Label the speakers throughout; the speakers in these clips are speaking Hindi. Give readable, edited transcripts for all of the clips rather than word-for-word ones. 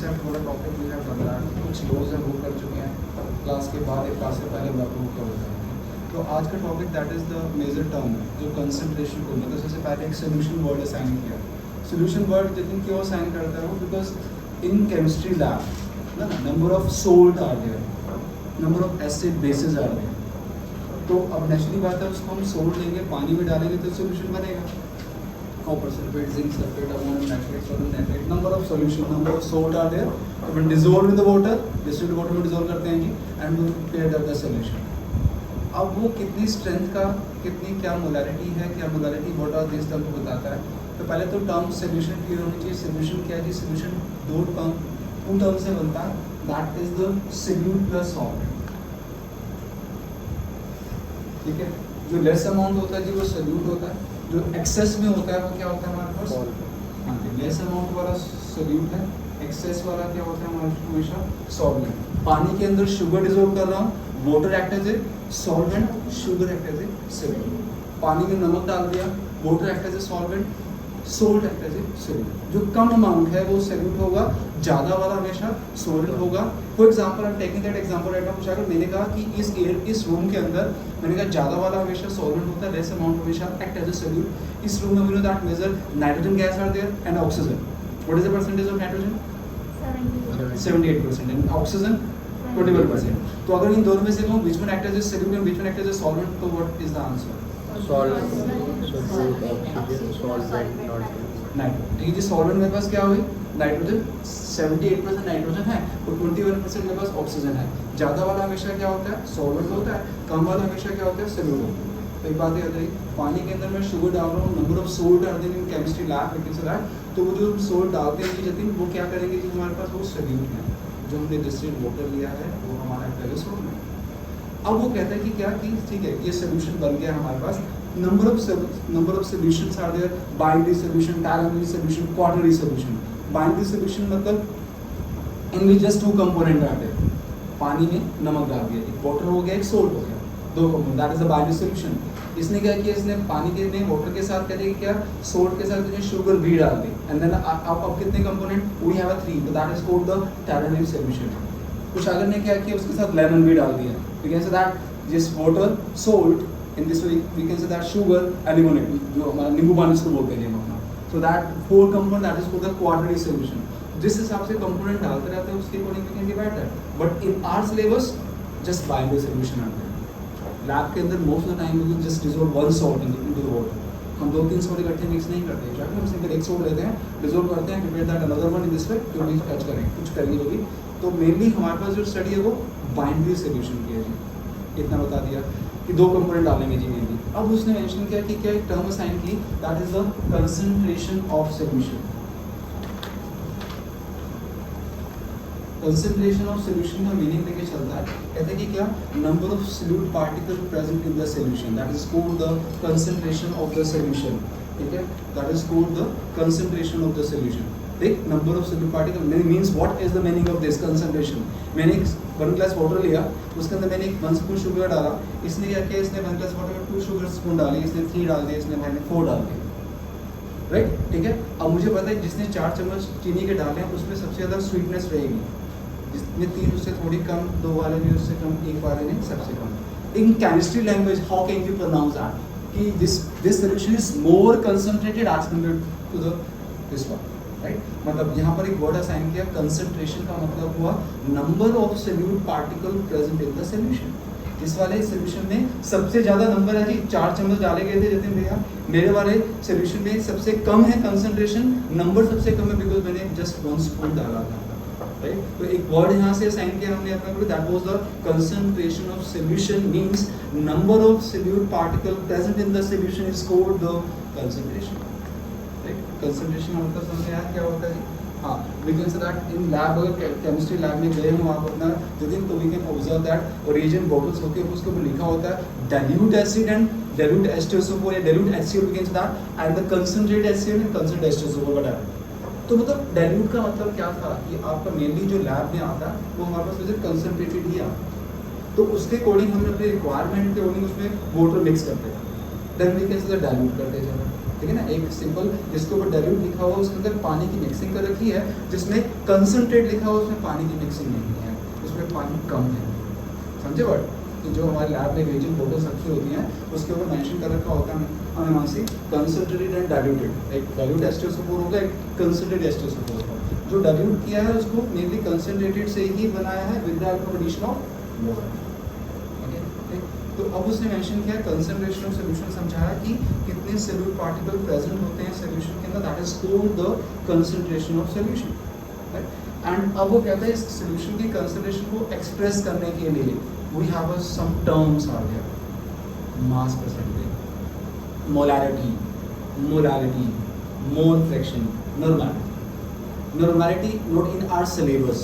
Speaker 1: कंसेप्ट वाला topic we have done that, कुछ लोग हैं वो कर चुके हैं क्लास के बाद, एक क्लास से पहले वो अप्रूव कर होता है। तो आज का topic that is the major term जो कंसंट्रेशन को, मतलब सबसे पहले एक सोल्यूशन वर्ड असाइन किया। सोल्यूशन वर्ड जितनी क्यों असाइन करता है वो, बिकॉज इन केमिस्ट्री लैब ना number of salt are there, number of acid bases are there. तो अब नेचुरली बात है, उसको हम सोल्ट लेंगे, पानी में डालेंगे तो सोल्यूशन बनेगा। Copper sulphate, zinc sulphate, ammonium nitrate, sodium nitrate, number of solution, number of salt are there. तो when dissolve in the water, distilled water में डिसॉल्व करते हैं जी, and we prepare the solution. अब वो कितनी स्ट्रेंथ का, कितनी क्या मोलारिटी है, क्या molarity what are this term को बताता है। तो पहले तो टर्म सोल्यूशन क्लियर होनी चाहिए। सोल्यूशन क्या है जी? सोल्यूशन दो टर्म से बनता है, that is the solute plus solvent. ठीक है, जो लेस अमाउंट होता है जी वो सोल्यूट होता है, जो एक्सेस में होता है वो क्या होता है हमारे पास? हाँ जी, लेस अमाउंट वाला सोल्यूट है, एक्सेस वाला क्या होता है हमारे हमेशा? सॉल्वेंट। पानी के अंदर शुगर डिसॉल्व कर रहा हूँ, water act as a solvent, sugar act as a solute. पानी में नमक डाल दिया, water act as a solvent, salt act as a solute. जो कम अमाउंट है वो सोल्यूट होगा, ज़्यादा वाला हमेशा सॉल्वेंट होगा। For example I am taking that example right now. कुछ अगर मैंने कहा कि इस रूम के अंदर मैंने कहा ज़्यादा वाला हमेशा सॉल्वेंट होता है, लेस अमाउंट हमेशा एक्ट एज ए सोल्यूट। इस रूम में we know that major nitrogen gas are there and oxygen. What is the percentage of nitrogen? 78% and oxygen 21%। तो अगर इन दोनों में से कहूँ which one act as a solute and which one act as a solvent, तो what is the answer? Nitrogen. ठीक है जी, सॉल्वेंट मेरे पास क्या हुई? नाइट्रोजन। 78% नाइट्रोजन है और 21% मेरे पास ऑक्सीजन है। ज़्यादा वाला हमेशा क्या होता है? सॉल्वेंट होता है, कम वाला हमेशा क्या होता है? सोल्यूट होता है। तो एक बात याद रही, पानी के अंदर मैं शुगर डाल रहा हूँ, number of salt are there in chemistry lab, लेकिन से दैट तो वो जो सोल्ट डालते हैं जी जतिन, वो क्या करेंगे जी हमारे पास? वो सोल्यूट है। जो हमने डिस्टिल्ड वाटर लिया है वो हमारा पहले सोल्यूट है। अब वो कहता है कि क्या कि ठीक है ये सोल्यूशन बन गया हमारे पास, number of solutions are there, binary solution, ternary solution, quaternary solution. Binary solution मतलब in which just two component are there, पानी में नमक डाल दिया, एक वाटर हो गया, एक सोल्ट हो गया, दो component, that is the binary solution. इसने क्या किया? इसने पानी के में वाटर के साथ कहते हैं क्या? सोल्ट के साथ इसने शुगर भी डाल दी, एंड देन अब कितने कंपोनेंट? वी हैव 3, तो that is called the ternary solution. कुछ अगर ने क्या किया? उसके साथ लेमन भी डाल दिया, we can say that this water, salt, in this way we can say that sugar and lemonade, जो हमारा नींबू पानी इसको बोलते हैं हम अपना। So that 4 component that is called the quaternary solution. जिस हिसाब से कंपोनेंट डालते रहते हैं उसके according we can divide that, but in our syllabus just binary solution आते हैं। लैब के अंदर most of the time we just dissolve one salt into the water. हम 2-3 सॉल्ट इकट्ठे मिक्स नहीं करते, क्या हम सिंपल एक सॉल्ट लेते हैं, डिसॉल्व करते हैं, prepare that another one in this वे, जो भी टच करेंगे कुछ करेंगे जो भी। तो मेनली हमारे पास जो स्टडी है वो बाइनरी सॉल्यूशन की है जी। इतना बता दिया कि 2 कंपोनेंट डालेंगे जी मेनली। अब उसने मेंशन किया कि क्या एक टर्म असाइन की, that is the concentration of solution. Concentration of solution का मीनिंग लेके चलता है, कहते हैं कि क्या? Number of solute particle present in the solution, that is called the concentration of the solution. ठीक है, that is called the concentration of the solution. देख, number of solute particle means what is the meaning of this concentration. मैंने 1 ग्लास वाटर लिया, उसके अंदर मैंने 1 स्पून शुगर डाला, इसने क्या किया? इसने 1 ग्लास वाटर में 2 शुगर स्पून डाली, इसने 3 डाल दिया, इसने मैंने 4 डाल दिया, राइट? ठीक है, अब मुझे पता है जिसने 4 चम्मच चीनी के डाले हैं उसमें सबसे ज़्यादा स्वीटनेस रहेगी, जिसने 3 उससे थोड़ी कम, 2 वाले ने उससे कम, 1 वाले ने सबसे कम। In chemistry language how can you pronounce that कि this solution is more concentrated as compared to the this one, right? मतलब यहाँ पर एक वर्ड असाइन किया, कंसंट्रेशन का मतलब हुआ number of solute particle present in the solution. इस वाले सॉल्यूशन में सबसे ज़्यादा नंबर है जी, 4 चम्मच डाले गए थे जतिन भैया। मेरे वाले सॉल्यूशन में सबसे कम है कंसंट्रेशन, नंबर सबसे कम है बिकॉज मैंने जस्ट 1 स्पून डाला था, राइट? तो एक वर्ड यहाँ से असाइन किया हमने अपने को, that was the concentration of solution, means number of solute particle present in the solution is called the concentration, right? Concentration का मतलब समझ आया क्या होता है? हाँ, we can say that in lab, अगर केमिस्ट्री लैब में गए हो आप अपना दिन, तो we can observe that reagent bottles होके उसके ऊपर लिखा होता है dilute acid and dilute H2SO4 या dilute HCl, we can say that and the concentrated HCl and concentrated H2SO4 whatever. तो मतलब डाइल्यूट का मतलब क्या था कि आपका मेनली जो लैब में आता है वो हमारे पास वैसे कंसंट्रेटेड ही आता, तो उसके अकॉर्डिंग हमने अपने रिक्वायरमेंट के अकॉर्डिंग उसमें वाटर मिक्स करते हैं, then we can say dilute करते हैं। ठीक है ना, एक सिंपल जिसके ऊपर डाइल्यूट लिखा हुआ उसके अंदर पानी की मिक्सिंग कर रखी है, जिसमें कंसंट्रेट लिखा हुआ उसमें पानी की मिक्सिंग नहीं है, उसमें पानी कम है। समझे वर्ड? तो जो हमारे लैब में रीजन बोतल्स रखी होती हैं उसके ऊपर मेंशन कर रखा होता है हमें वहाँ से कंसंट्रेटेड एंड डाइल्यूटेड, एक डाइल्यूट H2SO4 होगा, एक कंसंट्रेटेड H2SO4 होगा। जो डाइल्यूट किया है उसको मेनली कंसंट्रेटेड से ही बनाया है with the help of addition of water. Okay, तो अब उसने मेंशन किया कंसंट्रेशन ऑफ सॉल्यूशन, समझाया कि कितने सेल्यूलर पार्टिकल प्रेजेंट होते हैं सॉल्यूशन के अंदर, that is called the concentration of solution, right. And अब वो कहता है इस सॉल्यूशन की कंसंट्रेशन को एक्सप्रेस करने के लिए we have some terms are there, mass percentage, molarity, mole fraction, normality not in our syllabus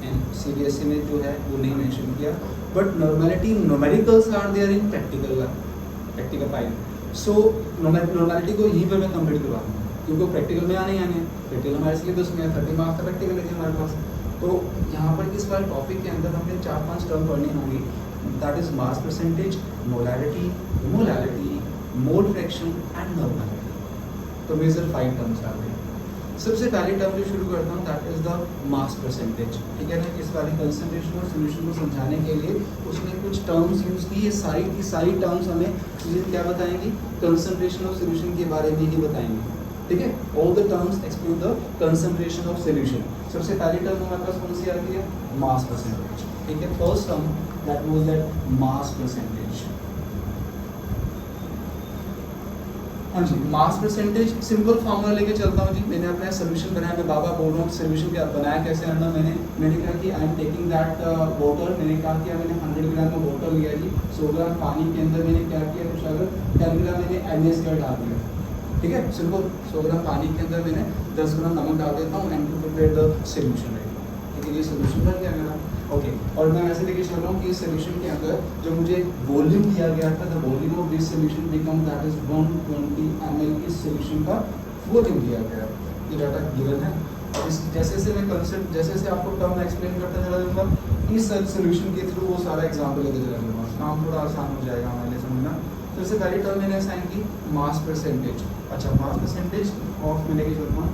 Speaker 1: and CBSE में जो है वो नहीं मेंशन किया, but normality numericals are there in practical file, so normality को यहीं पर मैं कंप्लीट करवा दूँ क्योंकि प्रैक्टिकल में आने प्रैक्टिकल हमारे सिलेबस में 30 मार्क्स का प्रैक्टिकल है हमारे पास। तो यहाँ पर इस बार टॉपिक के अंदर हमने 4-5 टर्म पढ़ने होंगे, that is mass percentage, molarity, mole fraction and normality. तो मेजर 5 टर्म्स आ गए। सबसे पहले टर्म जो शुरू करता हूँ that is the mass percentage, ठीक है ना। इस वाले कंसंट्रेशन और सॉल्यूशन को समझाने के लिए उसने कुछ टर्म्स यूज की, ये सारी की सारी टर्म्स हमें क्या बताएंगी, कंसंट्रेशन ऑफ सॉल्यूशन के बारे में ही बताएंगे, ठीक है। All the terms explain the concentration of solution. सबसे पहली टर्म हमारे पास कौन सी आती है, मास परसेंटेज, ठीक है। First term that was that mass percentage. हाँ जी, मास परसेंटेज सिंपल फार्मूला लेके चलता हूँ जी। मैंने अपना सोल्यूशन बनाया, मैं बाबा बोल रहा हूँ सोल्यूशन क्या बनाया कैसे है ना। मैंने कहा कि आई एम टेकिंग दैट बोतल, मैंने कहा कि मैंने 100 ग्राम का बोतल लिया जी, 100 ग्राम पानी के अंदर मैंने क्या किया, कुछ अगर 10 ग्राम मैंने NaCl डाल दिया, ठीक है। सिंपल 100 ग्राम पानी के अंदर मैंने 10 ग्राम नमक डाल देता हूँ and to prepare the solution, ठीक है। ये सोल्यूशन बन गया मेरा, ओके। और मैं वैसे लेके चल रहा हूँ कि इस सोल्यूशन के अंदर जो मुझे वॉल्यूम दिया गया था, the volume of this solution become that is 120 ml। इस सोल्यूशन का वॉल्यूम दिया गया, ये डाटा गिवन है। और इस जैसे जैसे मैं कंसेप्ट जैसे आपको टर्म एक्सप्लेन करता चला जाऊँगा, इस सोल्यूशन के थ्रू वो सारा एग्जाम्पल लेते चला जाऊँगा, काम थोड़ा आसान हो जाएगा हमारे लिए समझना। सबसे पहली टर्म मैंने असाइन की मास परसेंटेज। अच्छा, मास परसेंटेज ऑफ मैं लेके चलता हूँ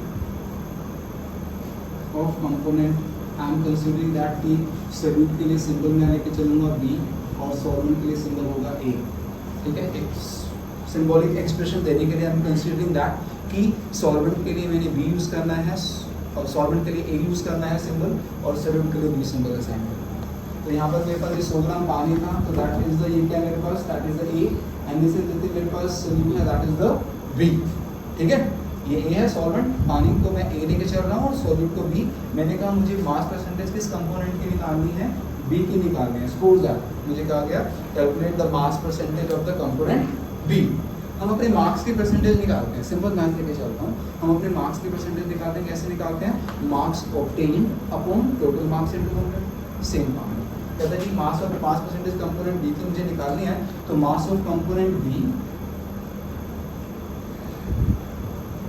Speaker 1: of component, I am considering that कि सॉल्यूट के लिए सिंबल मैं लेके चलूँगा B और सॉल्वेंट के लिए सिंबल होगा A, ठीक है। एक सिंबॉलिक एक्सप्रेशन देने के लिए आई एम कंसिडरिंग दैट कि सॉल्वेंट के लिए मैंने B यूज़ करना है और सॉल्वेंट के लिए A यूज़ करना है सिंबल, और सॉल्यूट के लिए B सिंबल असाइन करना है। तो यहाँ पर मेरे पास ये 100 ग्राम पानी था, तो दैट इज द, ये क्या मेरे पास, that is the A and this is मेरे पास सॉल्यूट है, दैट इज द B, ठीक है। ये A है सॉल्वेंट, पानी को मैं A लेके चल रहा हूँ और सॉल्यूट को B। मैंने कहा मुझे मास परसेंटेज किस कंपोनेंट की निकालनी है, B की निकालनी है। सपोज दैट मुझे कहा गया calculate the mass percentage of the component B। हम अपने मार्क्स की परसेंटेज निकालते हैं, सिंपल मैथ लेके चलता हूँ। हम अपने मार्क्स की परसेंटेज निकालते हैं, कैसे निकालते हैं, marks obtain upon total marks into 100, same formula. कहता है कि mass of mass percentage component B की मुझे निकालनी है, तो मास of component B,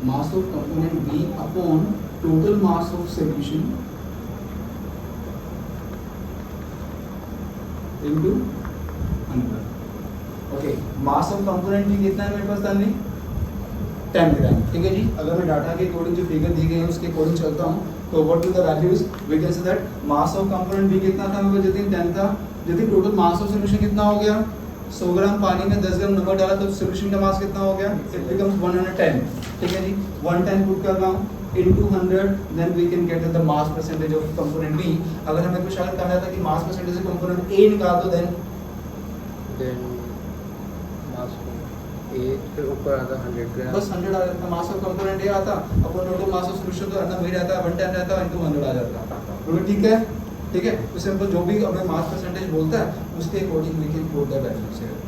Speaker 1: mass of component B upon total mass of solution into 100। Okay, mass of component B कितना है मेरे पास, 10 ग्राम, ठीक है जी। अगर मैं डाटा के अकॉर्डिंग जो फिगर दी गई है उसके अकॉर्डिंग चलता हूँ, तो what will the values, we can say that mass of component B कितना था मेरे पास, जतिन 10 था। Jatin total mass of solution कितना हो गया, 100 ग्राम पानी में 10 ग्राम नमक डाला तो सॉल्यूशन का मास कितना हो गया, इट बिकम्स 110, ठीक है जी। 110 पुट कर रहा हूँ into 100, then we can get the mass percentage of component B। अगर हमें कुछ अगर कहना था कि mass percentage of component A निकाल दो, then
Speaker 2: मास A के ऊपर आता 100 ग्राम,
Speaker 1: बस 100 आ जाता, मास ऑफ कंपोनेंट A आता, अपन टोटल मास ऑफ सॉल्यूशन तो अंदर वही रहता है 110 रहता है into 100 आ जाता, तो ठीक है, ठीक है। तो सिंपल जो भी हमें मास परसेंटेज बोलता है उसके according we can put the values है।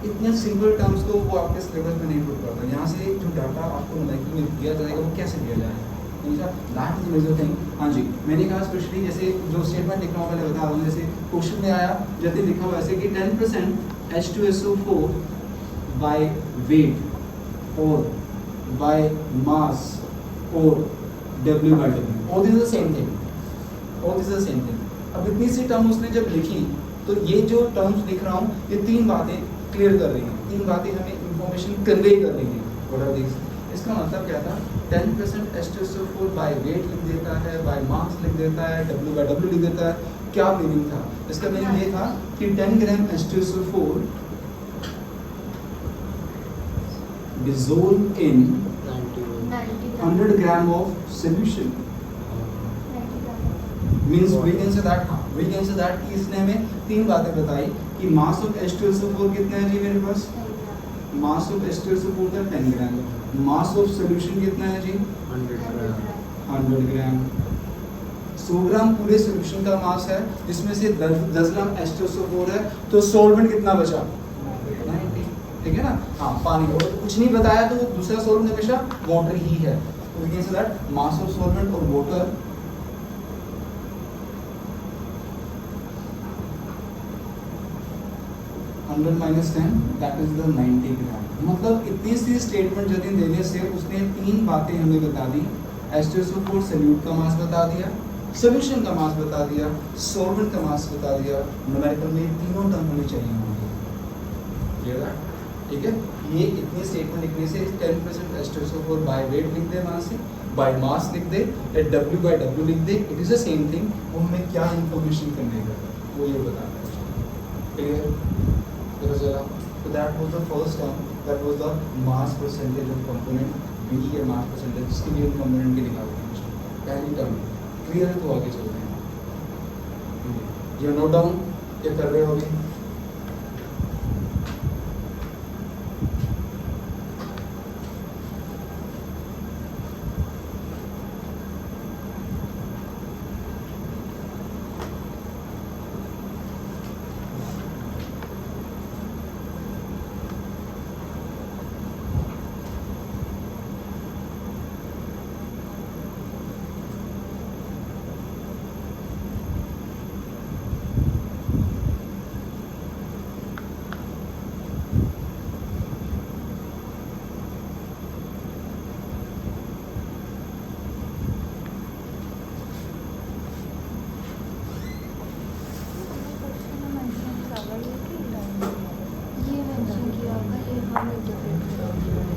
Speaker 1: इतने सिंपल टर्म्स को वो आपके सिलेबस में नहीं पुट करता। यहाँ से जो डाटा आपको मोलेक्यूल में दिया जाएगा वो कैसे दिया जाएगा, दैट इज मेजर थिंग। हाँ जी, मैंने कहा स्पेशली जैसे जो स्टेटमेंट लिखा हुआ पहले बता रहा हूँ, जैसे क्वेश्चन में आया जैसे लिखा हुआ ऐसे कि 10% H2SO4 बाय वेट और बाय मास और W/W, और this is the same thing, और this is the same thing. अब इतनी सी टर्म उसने जब लिखी तो ये जो टर्म्स लिख रहा हूँ ये 3 बातें क्लियर कर रही हैं, 3 बातें हमें इंफॉर्मेशन कन्वे कर रही हैं। What are these? इसका मतलब क्या था, 10% H2SO4 बाय वेट लिख देता है, बाय मास लिख देता है, W बाय W लिख देता है। क्या मीनिंग था इसका? मीनिंग ये था कि 10 ग्राम H2SO4 dissolved in 100 gram of solution. Means we can say that कि इसने हमें तीन बातें बताई कि मास ऑफ H2SO4 कितना है जी मेरे पास? मास ऑफ H2SO4 का 10 ग्राम। मास ऑफ सोल्यूशन कितना है जी? 100 ग्राम। 100 ग्राम पूरे सोल्यूशन का मास है, जिसमें से 10 ग्राम H2SO4 है, तो सॉल्वेंट कितना बचा? 90। ठीक है ना? हाँ, पानी। और कुछ नहीं बताया तो दूसरा सॉल्वेंट हमेशा वाटर ही है। तो we can say that mass of solvent और water 100 minus 10 that is the 90 gram. मतलब इतनी सी स्टेटमेंट जतिन देने से उसने तीन बातें हमें बता दी। H2SO4 सॉल्यूट का मास बता दिया, सॉल्यूशन का मास बता दिया, सॉल्वेंट का मास बता दिया। न्यूमेरिकल में तीनों टर्म हमें चाहिए होंगे। क्लियर है? ठीक है, ये इतनी स्टेटमेंट लिखने से 10% H2SO4 बाय वेट लिख दे, वहाँ से बाय मास लिख दे, या W बाय W लिख दे, it is the same thing. वो हमें क्या इन्फॉर्मेशन करने का वो ये बता दें। Clear? So that was the first term, that was the mass percentage of component B या mass percentage जिसके लिए हम component के निकालते हैं। पहली term क्लियर है तो आगे चलते हैं। ये नोट डाउन क्या कर रहे हो अभी?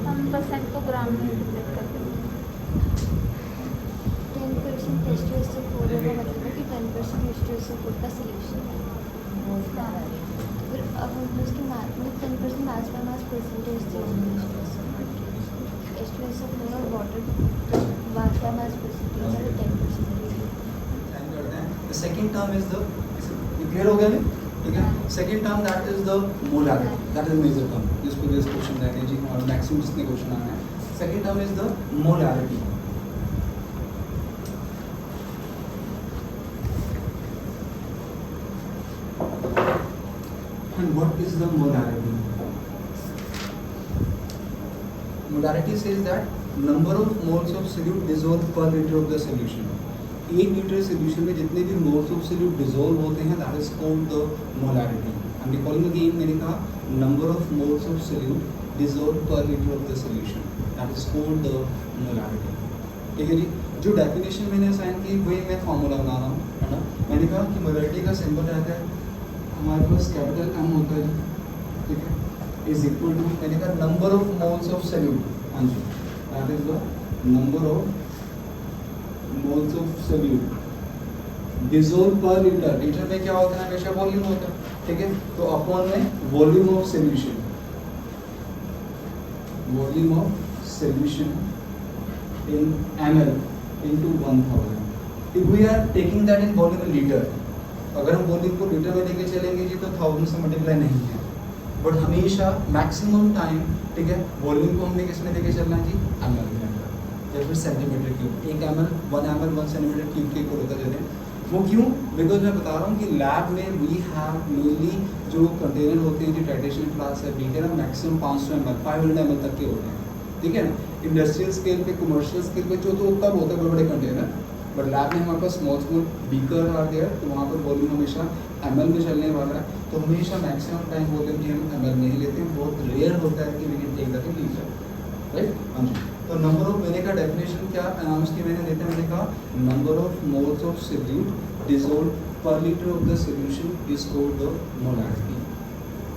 Speaker 3: हम परसेंट को ग्राम में इंटीग्रेट करते हैं। 10% H2SO4 का मतलब है कि 10% H2SO4 का सोल्यूशन है। फिर अब हम उसकी मास में 10% मास बाय मास परसेंटेज चाहिए। H2SO4 और water mass by mass percentage है 10%।
Speaker 1: The second term is the clear हो गया नहीं? ठीक है। Second term that is the molarity, that is major term जिसको बेस क्वेश्चन रहेंगे जी और मैक्सिमम जितने क्वेश्चन आए हैं। Second term is the molarity. And what is the molarity? Molarity says that number of moles of solute dissolve per litre of the solution. 1 litre solution में जितने भी मोल्स ऑफ सोल्यूट डिसॉल्व होते हैं that is called the molarity. And recalling again, मैंने कहा number of moles of solute dissolve per litre of the solution that is called the molarity. ठीक है जी। जो डेफिनेशन मैंने असाइन की वही मैं फॉर्मूला बना रहा हूँ, है ना। मैंने कहा कि मोलैरिटी का सिंबल रहता है हमारे पास कैपिटल M होता है, ठीक है, इज इक्वल टू, मैंने कहा number of moles of solute, हाँ जी, that is the number of moles of solute dissolve per litre. Litre में क्या होता है? हमेशा वॉल्यूम होता है, ठीक है। तो अपॉन में volume of solution, volume of solution in ml into 1000। If we are taking that in volume in litre, अगर हम वॉल्यूम को लीटर में लेके चलेंगे जी तो 1000 से मल्टीप्लाई नहीं है, बट हमेशा मैक्सिमम टाइम, ठीक है, वॉल्यूम को हमने किस में लेके चलना है जी? ml में, या फिर centimetre cube. 1 ml 1 centimetre cube के को लेकर चलें। वो क्यों? बिकॉज मैं बता रहा हूँ कि लैब में वी हैव मेनली जो कंटेनर होते हैं, जो ट्रेडिशनल फ्लास्क है, बीकर है, मैक्सिमम 500 ml 500 ml तक के होते हैं, ठीक है ना। इंडस्ट्रियल स्केल पे, कमर्शियल स्केल पे जो तो तब होता है बड़े बड़े कंटेनर, बट लैब में हमारे पास स्मॉल बीकर आ गया, तो वहाँ पर वॉल्यूम हमेशा ml में चलने वाला है। तो हमेशा मैक्सिमम टाइम वॉल्यूम की हम ml नहीं लेते हैं, बहुत रेयर होता है कि we can take that in litre, right. हाँ जी। तो नंबर ऑफ, मैंने का डेफिनेशन क्या अनाउंस की मैंने देते हैं, मैंने कहा number of moles of solute dissolve per litre of the solution is called the molarity.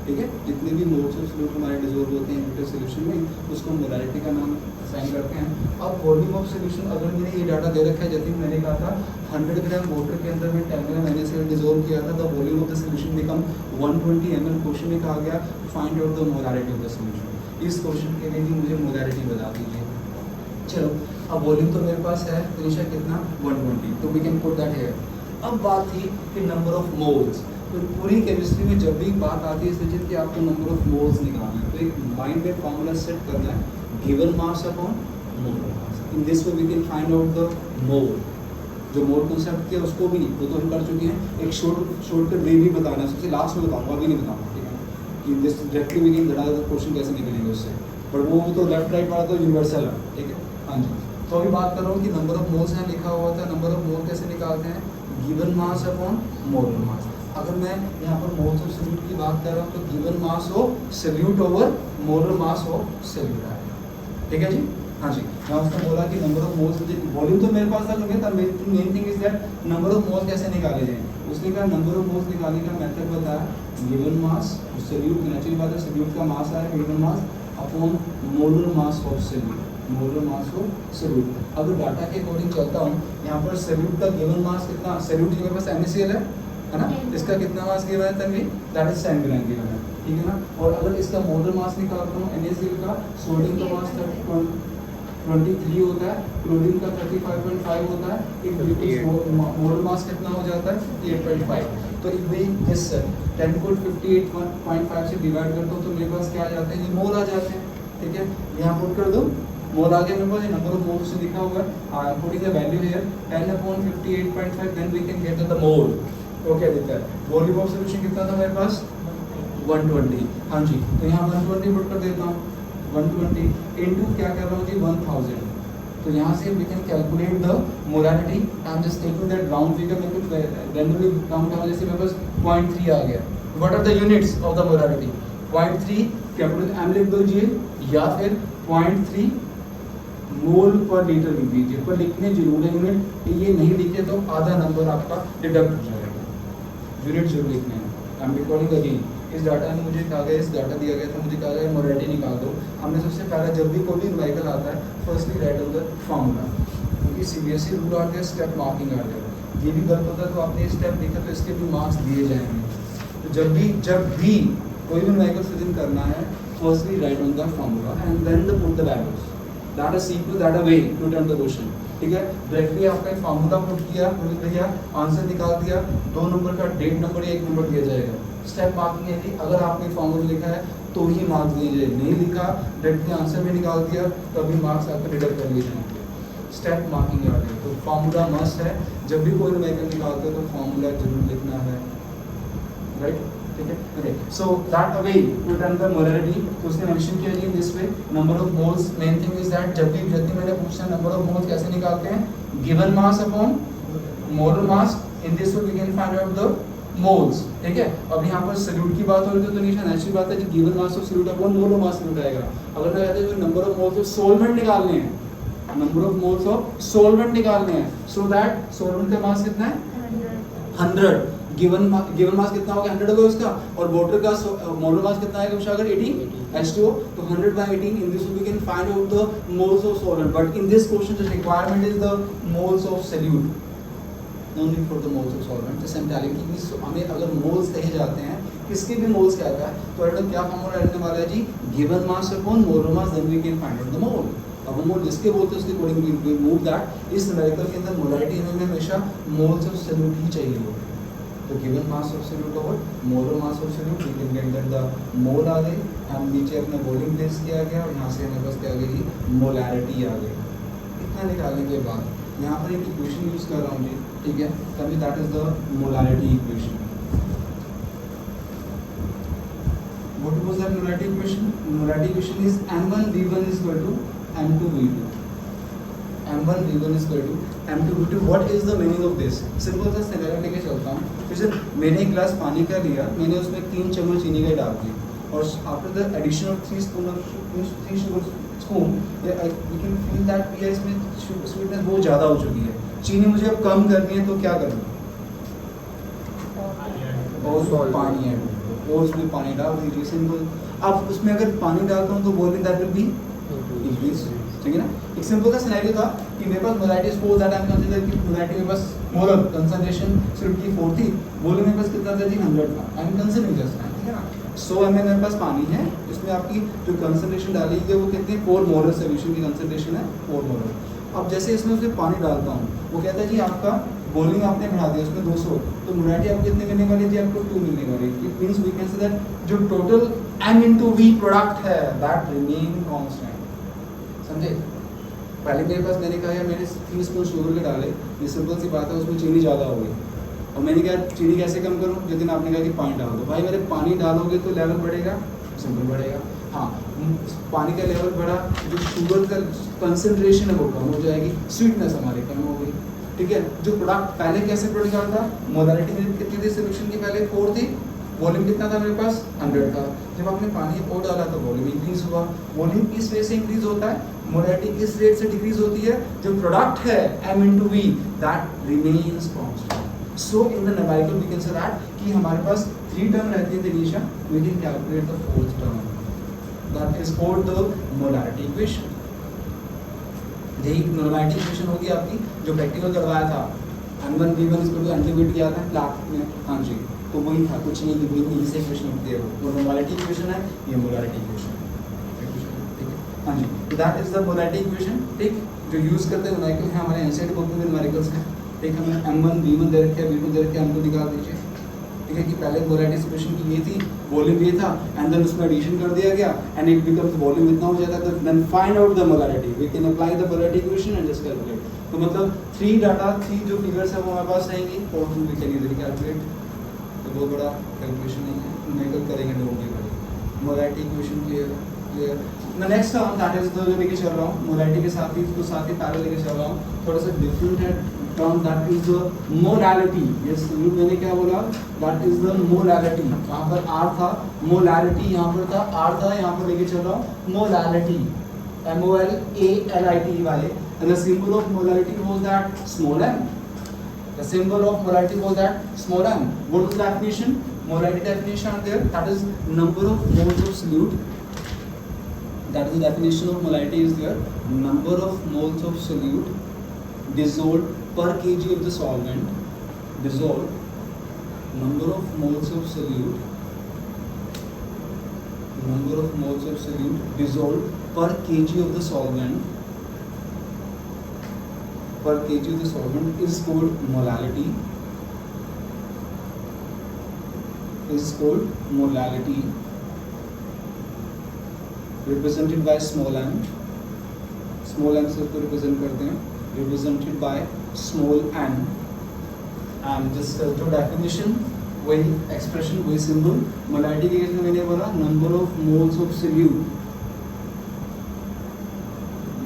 Speaker 1: ठीक है, जितने भी मोल्स ऑफ सॉल्यूट हमारे डिसॉल्व होते हैं एक्वियस सॉल्यूशन में उसको मोलारिटी का नाम असाइन करते हैं। अब वॉल्यूम ऑफ सॉल्यूशन अगर मैंने ये डाटा दे रखा है, जैसे मैंने कहा था 100 ग्राम वाटर के अंदर में 10 ग्राम NaCl डिसॉल्व किया था, the volume of the solution become 120 ml। Question में कहा गया find out the molarity of the solution. इस क्वेश्चन के लिए भी मुझे मोलारिटी बता दीजिए। चलो अब वॉल्यूम तो मेरे पास है निशा कितना 120, तो we can put that here. अब बात थी कि नंबर ऑफ मोल्स, तो पूरी केमिस्ट्री में जब भी बात आती है सचिन कि आपको नंबर ऑफ मोल्स निकालना है, तो एक माइंड में फॉर्मूला सेट करना है, given mass upon mole mass. In this way we can find out the mole. जो मोल कॉन्सेप्ट किया उसको भी वो तो हम कर चुके हैं, एक शॉर्टकट वे भी बताना है, सबसे लास्ट में बताऊंगा, अभी नहीं बताऊंगा, ठीक है, कि दिस डायरेक्टली वी कैन बता द क्वेश्चन कैसे निकलेंगे उससे, पर वो तो लेफ्ट राइट वाला तो यूनिवर्सल है, ठीक है। हाँ जी, तो अभी बात कर रहा हूँ कि नंबर ऑफ मोल्स है लिखा हुआ था, नंबर ऑफ मोल कैसे निकालते हैं, गिवन मास अपॉन मोलर मास। अगर मैं यहाँ पर मोल्स ऑफ सॉल्यूट की बात कर रहा हूँ तो given mass of solute over molar mass of solute है, ठीक है जी। हाँ जी, मैं उसने बोला कि नंबर ऑफ मोल्स, वॉल्यूम तो मेरे पास था, main thing is that number of moles कैसे निकाले जाए। उसने कहा नंबर ऑफ मोल्स निकालने का मेथड बताया, गिवन मास सॉल्यूट, नेचुरल बात है सॉल्यूट का मास आया given mass upon molar mass of solute, molar mass of solute. अगर डाटा के अकॉर्डिंग चलता हूँ, यहाँ पर सॉल्यूट का गिवन मास कितना, सॉल्यूट के पास NaCl है ना, इसका कितना मास गिवन है Tanvi, that is 10 gram given है, ठीक है ना। और अगर इसका मोलर मास निकालता हूँ NaCl का, सोडियम का मास 23 होता है, क्लोरीन का 35.5 होता है, एक मोलर मास कितना हो जाता है 8.5। तो वही दिस 10 को 58.5 से डिवाइड करता हूँ तो मेरे पास क्या आ जाते हैं, ये मोल आ जाते हैं, ठीक है। यहाँ पुट कर दो मोल आगे मेरे पास नंबर ऑफ मोल्स से लिखा हुआ है, putting the value here 10/58.5, then we can get the mole. तो क्या देता है, वॉल्यूम ऑफ सॉल्यूशन कितना था मेरे पास 120। हाँ जी, तो यहाँ 120 पुट कर देता हूँ, 120 इनटू क्या कर रहा हूँ जी 1000। तो यहाँ से we can calculate the molarity. I am just taking that round figure, मैं कुछ रैंडमली काउंट कर, जैसे मेरे पास 0.3 आ गया। What are the units of the molarity, 0.3 कैपिटल M लिख दीजिए या फिर 0.3 मोल पर लीटर लिख दीजिए, पर लिखने जरूर है यूनिट, ये नहीं लिखे तो आधा नंबर आपका डिडक्ट हो जाएगा। यूनिट जरूर लिखने हैं। आई एम रिकॉर्डिंग अगेन, इस डाटा में मुझे कहा गया, इस डाटा दिया गया था, मुझे कहा गया मोलारिटी निकाल दो। हमने सबसे पहले जब भी कोई भी न्यूमेरिकल आता है firstly write on the formula, क्योंकि CBSE रूल आते हैं स्टेप मार्किंग आते हैं, ये भी गलत होता है तो आपने स्टेप लिखा तो इसके भी मार्क्स दिए जाएंगे। तो जब भी कोई भी न्यूमेरिकल सॉल्यूशन करना है, firstly write on the formula and then the put the values, that is sequence, that a way to turn the question, ठीक है। डायरेक्टली आपका एक फार्मूला पुट किया, पुट किया, आंसर निकाल दिया, 2 नंबर का डेट नंबर या 1 नंबर दिया जाएगा। स्टेप मार्किंग है कि अगर आपने फार्मूला लिखा है तो ही मार्क्स दिए जाए, नहीं लिखा डायरेक्टली आंसर में निकाल दिया तो अभी मार्क्स आपको डिडक्ट कर लिए जाएंगे। स्टेप मार्किंग याद है, तो फार्मूला मस्ट है, जब भी कोई न्यूमेरिकल निकालते हो तो फार्मूला जरूर लिखना है, राइट, ठीक है। Okay, so that away to turn the molarity, तो उसने मेंशन किया जी this way number of moles. Main thing is that जब भी मैंने पूछा नंबर ऑफ मोल्स कैसे निकालते हैं, given mass upon molar mass, in this way we can find out the moles, ठीक है। अब यहाँ पर सॉल्यूट की बात हो रही है तो निशा नेचुरल बात है कि given mass of solute upon molar mass solute आएगा। अगर मैं कहता हूं number of moles of solvent निकालने हैं, number of moles of solvent निकालने हैं, सो दैट सॉल्वेंट का मास कितना है 100, गिवन मास कितना होगा 100 होगा उसका, और वाटर का मोलर मास कितना आएगा विशाखर 80 H2O, तो 100/18 in this we can find out the moles of solvent, but in this question the requirement is the moles of solute, no need for the moles of solvent। जैसे हम डालेंगे कि हमें अगर मोल्स कहे जाते हैं, किसके भी मोल्स कहता है, तो अगर क्या फॉर्मूला रहने वाला है जी, given mass upon molar mass, then we can find out the mole. अब हम मोल जिसके बोलते हैं उसके अकॉर्डिंग वी मूव दैट। इस न्यूमेरिकल के अंदर मोलारिटी हमें हमेशा मोल्स ऑफ सॉल्यूट ही चाहिए होगा, तो given mass of solute over molar mass of solute, we can get that the mole आ गई, हम नीचे अपना वॉल्यूम प्लेस किया गया और यहाँ से हमें बस क्या आ गई, मोलारिटी आ गई। इतना निकालने के बाद यहाँ पर एक इक्वेशन यूज कर रहा हूँ जी, ठीक है, तभी that is the molarity equation. What was that molarity equation? Molarity equation is M1V1 is equal to M2V2, M1V1 is equal to M2V2। What is the meaning of this? Simple सा सिनेरियो लेके चलता हूँ। जैसे मैंने एक गिलास पानी का लिया, मैंने उसमें 3 चम्मच चीनी का डाल दिया, और after the addition of 3 sugar spoon we can feel that कि इसमें स्वीटनेस बहुत ज़्यादा हो चुकी है, चीनी मुझे अब कम करनी है, तो क्या करूँ, और पानी ऐड, और उसमें पानी डाल दीजिए, सिंपल। अब उसमें अगर पानी डालता हूँ तो volume that will be increase, ठीक है ना। एक सिंपल सा सिनेरियो था कि मेरे पास molarity suppose that I am consider कि मोलैरिटी मेरे पास मोलर कंसंट्रेशन सॉल्यूट की 4 थी, वॉल्यूम मेरे पास कितना था जी 100 था, आई एम कंसीडरिंग जस्ट, ठीक है ना। 100 ml मेरे पास पानी है, इसमें आपकी जो कंसंट्रेशन डाली है वो कितनी 4 मोलर सोल्यूशन की कंसंट्रेशन है 4 मोलर। अब जैसे इसमें उसमें पानी डालता हूँ, वो कहता है जी आपका वॉल्यूम आपने बढ़ा दिया उसमें 200, तो मोलैरिटी आपको कितने मिलने वाली थी, आपको 2 मिलने वाली। It means we can say that जो total m into v product है दैट रिमेन कांस्टेंट, समझे। पहले मेरे पास मैंने कहा यार मैंने 30 स्पून शुगर के डाले, ये सिंपल सी बात है, उसमें चीनी ज़्यादा हो गई, और मैंने कहा चीनी कैसे कम करूँ, जिस दिन आपने कहा कि पानी डाल दो, भाई मेरे पानी डालोगे तो लेवल बढ़ेगा, सिंपल बढ़ेगा। हाँ, पानी का लेवल बढ़ा, जो शुगर का कंसंट्रेशन है वो कम हो जाएगी, स्वीटनेस हमारी कम हो गई, ठीक है। जो प्रोडक्ट पहले कैसे प्रोड्यूस हुआ था, मोलैरिटी में कितनी थी सोल्यूशन की, पहले 4 थी, वॉल्यूम कितना था मेरे पास 100 था। जब आपने पानी और डाला तो वॉल्यूम इंक्रीज हुआ। वॉल्यूम किस रेट से इंक्रीज होता है, मोलैरिटी किस रेट से डिक्रीज होती है, जो प्रोडक्ट है m into v that remains constant. So in the numerical we can say that कि हमारे पास 3 टर्म रहती है Dinisha, we can calculate the 4th term that is called the molarity equation. यही मोलैरिटी इक्वेशन होगी आपकी जो प्रैक्टिकल करवाया था, n1 v1 इसको एंटीवेट किया था क्लास में, हाँ जी, तो वही था, कुछ नहीं, वही यही से इक्वेशन होती है, वो मोलैरिटी इक्वेशन है, ये मोलैरिटी इक्वेशन है, ठीक है, हाँ जी। तो that is the molarity equation, ठीक, जो यूज करते हैं न्यूमेरिकल है हमारे एनसीईआरटी बुक में न्यूमेरिकल्स है, ठीक। हमें m1 v1 दे रखे, v2 दे रखे, हमको निकाल दीजिए, ठीक है, कि पहले मोलैरिटी इक्वेशन की ये थी, वॉल्यूम ये था, एंड देन उसमें एडिशन कर दिया गया एंड इट बिकम्स वॉल्यूम इतना हो जाता है, then find out the molarity, we can apply the molarity equation and just calculate. तो मतलब 3 डाटा, 3 जो फिगर्स है वो हमारे पास रहेंगी, और वी कैन इजीली कैलकुलेट, तो वो बड़ा कैलकुलेशन नहीं है, न्यूमेरिकल करेंगे don't worry. Molarity equation clear. मैं नेक्स्ट टर्म दैट इज जो लेके चल रहा हूँ, मोलैरिटी के साथ ही इसको साथ ही पैरेलल लेके चल रहा हूँ, थोड़ा सा डिफरेंट है term, that is the molarity. Yes, मैंने क्या बोला, दैट इज द मोलैरिटी। यहाँ पर r था, मोलैरिटी यहाँ पर था, r था, यहाँ पर लेके चल रहा हूँ मोलैरिटी, MOLALIT वाले, and the symbol of molality was that small m. The symbol of molality was that small m. What is the definition? Molality definition there, that is number of moles of solute. That is the definition of molality is there. Number of moles of solute dissolved per kg of the solvent. Dissolved. Number of moles of solute. Number of moles of solute dissolved per kg of the solvent. Per kg of the solvent is called molality. Is called molality. Represented by small m. Small m से उसको represent करते हैं. Represented by small n. And just जो definition, वही expression, वही symbol. Molality के केस में मैंने बोला number of moles of solute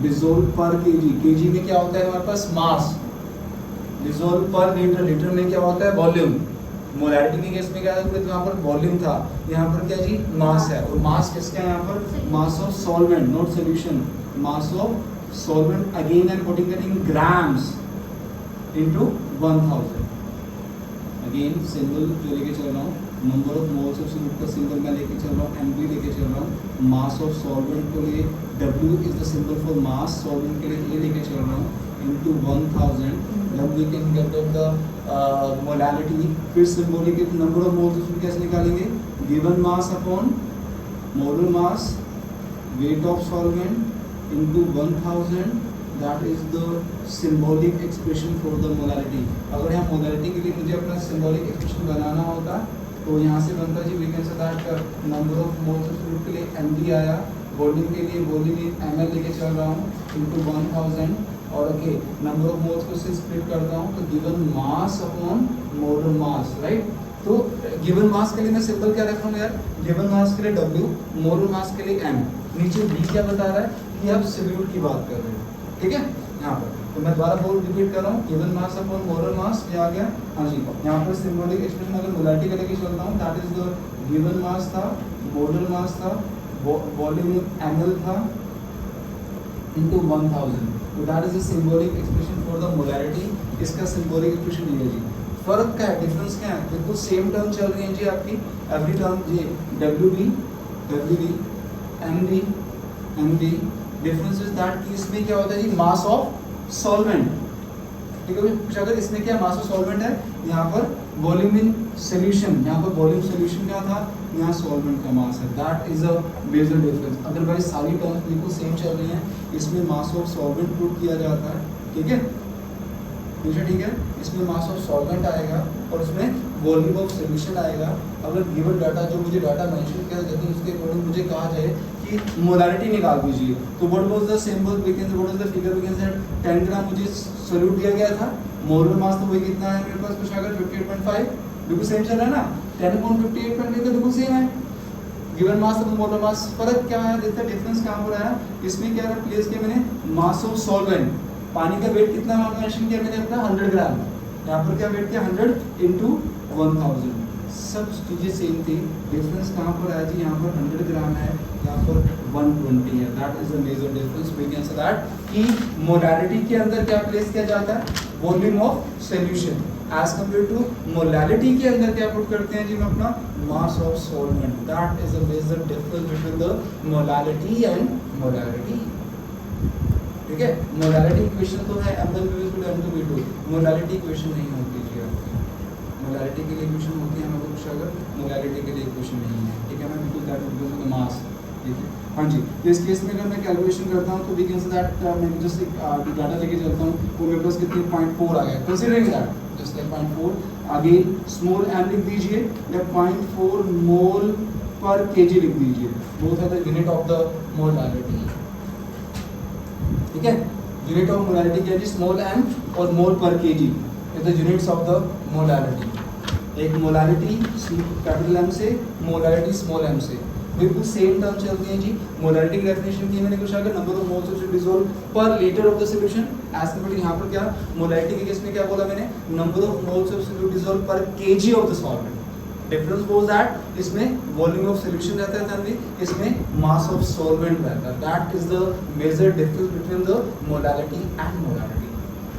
Speaker 1: dissolve पर केजी, केजी में क्या होता है हमारे पास मास, डिसोल्व पर लीटर, लीटर में क्या होता है वॉल्यूम। मोलैरिटी के केस में क्या था, तो यहाँ पर वॉल्यूम था, यहाँ पर क्या जी मास है, और मास किसका है यहाँ पर, मास of solvent not solution, mass of solvent, again I am putting it in grams into 1000। Again symbol जो लेके चल रहा हूँ, number of moles of solute का सिंबल मैं लेके चल रहा हूँ, एमबी लेके चल रहा हूँ, मास ऑफ सॉल्वेंट के लिए W is the symbol for mass, solvent के लिए ए लेके चल रहा हूँ, into 1000, then we can get the molality। फिर सिंबॉलिक नंबर ऑफ मोल्स उसमें कैसे निकालेंगे, given mass upon molar mass, weight of solvent into 1000, that is the symbolic expression for the molarity. अगर यहाँ मोलैरिटी के लिए मुझे अपना सिंबॉलिक एक्सप्रेशन बनाना होता तो यहाँ से बनता जी, we can say that number of moles of fluid के लिए mg आया, वॉल्यूम के लिए वॉल्यूम ml लेके चल रहा हूँ इनटू 1000, और ओके नंबर ऑफ मोल्स को से स्प्लिट करता हूँ तो गिवन मास अपॉन मोलर मास, राइट। तो गिवन मास के लिए मैं सिंपल क्या रख रहा हूँ यार, गिवन मास के लिए W, मोलर मास के लिए m, नीचे B क्या बता रहा है कि आप सॉल्यूट की बात कर रहे हो, ठीक है। यहाँ पर तो मैं दोबारा बोल रिपीट कर रहा हूँ, गिवन मास अपॉन मोलर मास, ये आ गया, हाँ जी। यहाँ पर सिंबॉलिक एक्सप्रेशन अगर मोलैरिटी का लेके चल रहा हूँ, दैट इज द गिवन मास था, मोलर मास था, वॉल्यूम ml था इनटू 1000, तो that is the symbolic expression for the molarity. इसका सिंबॉलिक एक्सप्रेशन ये है जी, फर्क क्या है, डिफरेंस क्या है? बिल्कुल सेम टर्म चल रही है जी आपकी, एवरी टर्म ये WB MB difference is that कि इसमें क्या होता है जी, मास ऑफ सॉल्वेंट, ठीक है। कुछ अगर इसमें क्या मास ऑफ सॉल्वेंट है, यहाँ पर वॉल्यूम इन सॉल्यूशन, यहाँ पर वॉल्यूम सॉल्यूशन क्या था, यहाँ सॉल्वेंट का मास है, that is a major difference. Otherwise सारी टर्म्स बिल्कुल सेम चल रही हैं, इसमें मास ऑफ सॉल्वेंट पुट किया जाता है, ठीक है, ठीक है। इसमें मास ऑफ सॉल्वेंट आएगा और उसमें वॉल्यूम ऑफ सॉल्यूशन आएगा। अगर गिवन डाटा जो मुझे डाटा मेंशन किया जाता है उसके अकॉर्डिंग मुझे कहा जाए कि मोलारिटी निकाल दीजिए, तो what was the symbol we can, what is the figure we can say 10 ग्राम मुझे सॉल्यूट दिया गया था, मोलर मास तो वही कितना है मेरे पास, कुछ अगर 58.5 बिल्कुल सेम चल रहा है ना, 10/58.5 तो बिल्कुल सेम है। गिवन मास और मोलर मास, फर्क क्या है, देखते हैं डिफरेंस कहाँ पर आया। इसमें क्या प्लेस किया मैंने, मास ऑफ सॉल्वेंट, पानी का वेट कितना मेंशन किया मैंने अपना 100 ग्राम, यहाँ पर क्या वेट किया 100 × 1000, सब चीज़ें सेम थी। डिफरेंस कहाँ पर आया जी, यहाँ पर 100 ग्राम है, यहाँ पर 120 है, that is the major difference. We can say that कि मोलारिटी के अंदर क्या प्लेस किया जाता है, volume of solution, as compare to molality के अंदर क्या पुट करते हैं जी, हम अपना mass of solvent, that is the major difference between the molality and molarity, ठीक है। मोलालिटी इक्वेशन तो है M1V2 मोलालिटी इक्वेशन नहीं होती जी आपकी, मोलालिटी के लिए इक्वेशन होती है हमारे कुछ अगर मोलालिटी के लिए इक्वेशन नहीं है, ठीक है। मैं बिल्कुल that because of the mass, ठीक है। हाँ जी, तो इस केस में अगर मैं कैलकुलेशन करता हूँ तो वी कैन से दैट मैं जस्ट एक डाटा लेके चलता हूँ, वो मेरे पास कितनी 0.4 आ गया, कंसीडरिंग दैट जस्ट लाइक 0.4, आगे स्मॉल m लिख दीजिए या 0.4 मोल पर kg लिख दीजिए, both are the unit of the molality, ठीक है। यूनिट ऑफ मोलारिटी क्या है जी, स्मॉल m और मोल पर kg is the units of the molarity. एक मोलारिटी कैपिटल M से, मोलारिटी स्मॉल m से, बिल्कुल सेम टर्म चलती है जी। मोलारिटी की डेफिनेशन की मैंने कुछ आगे number of moles of dissolve per litre of the solution, as compare यहाँ पर क्या मोलारिटी के केस में क्या बोला मैंने, number of moles of solute dissolve पर kg of the solvent. Difference was that इसमें वॉल्यूम ऑफ सॉल्यूशन रहता है तभी इसमें मास ऑफ सॉल्वेंट रहता है, that is the major difference between the molality and molarity.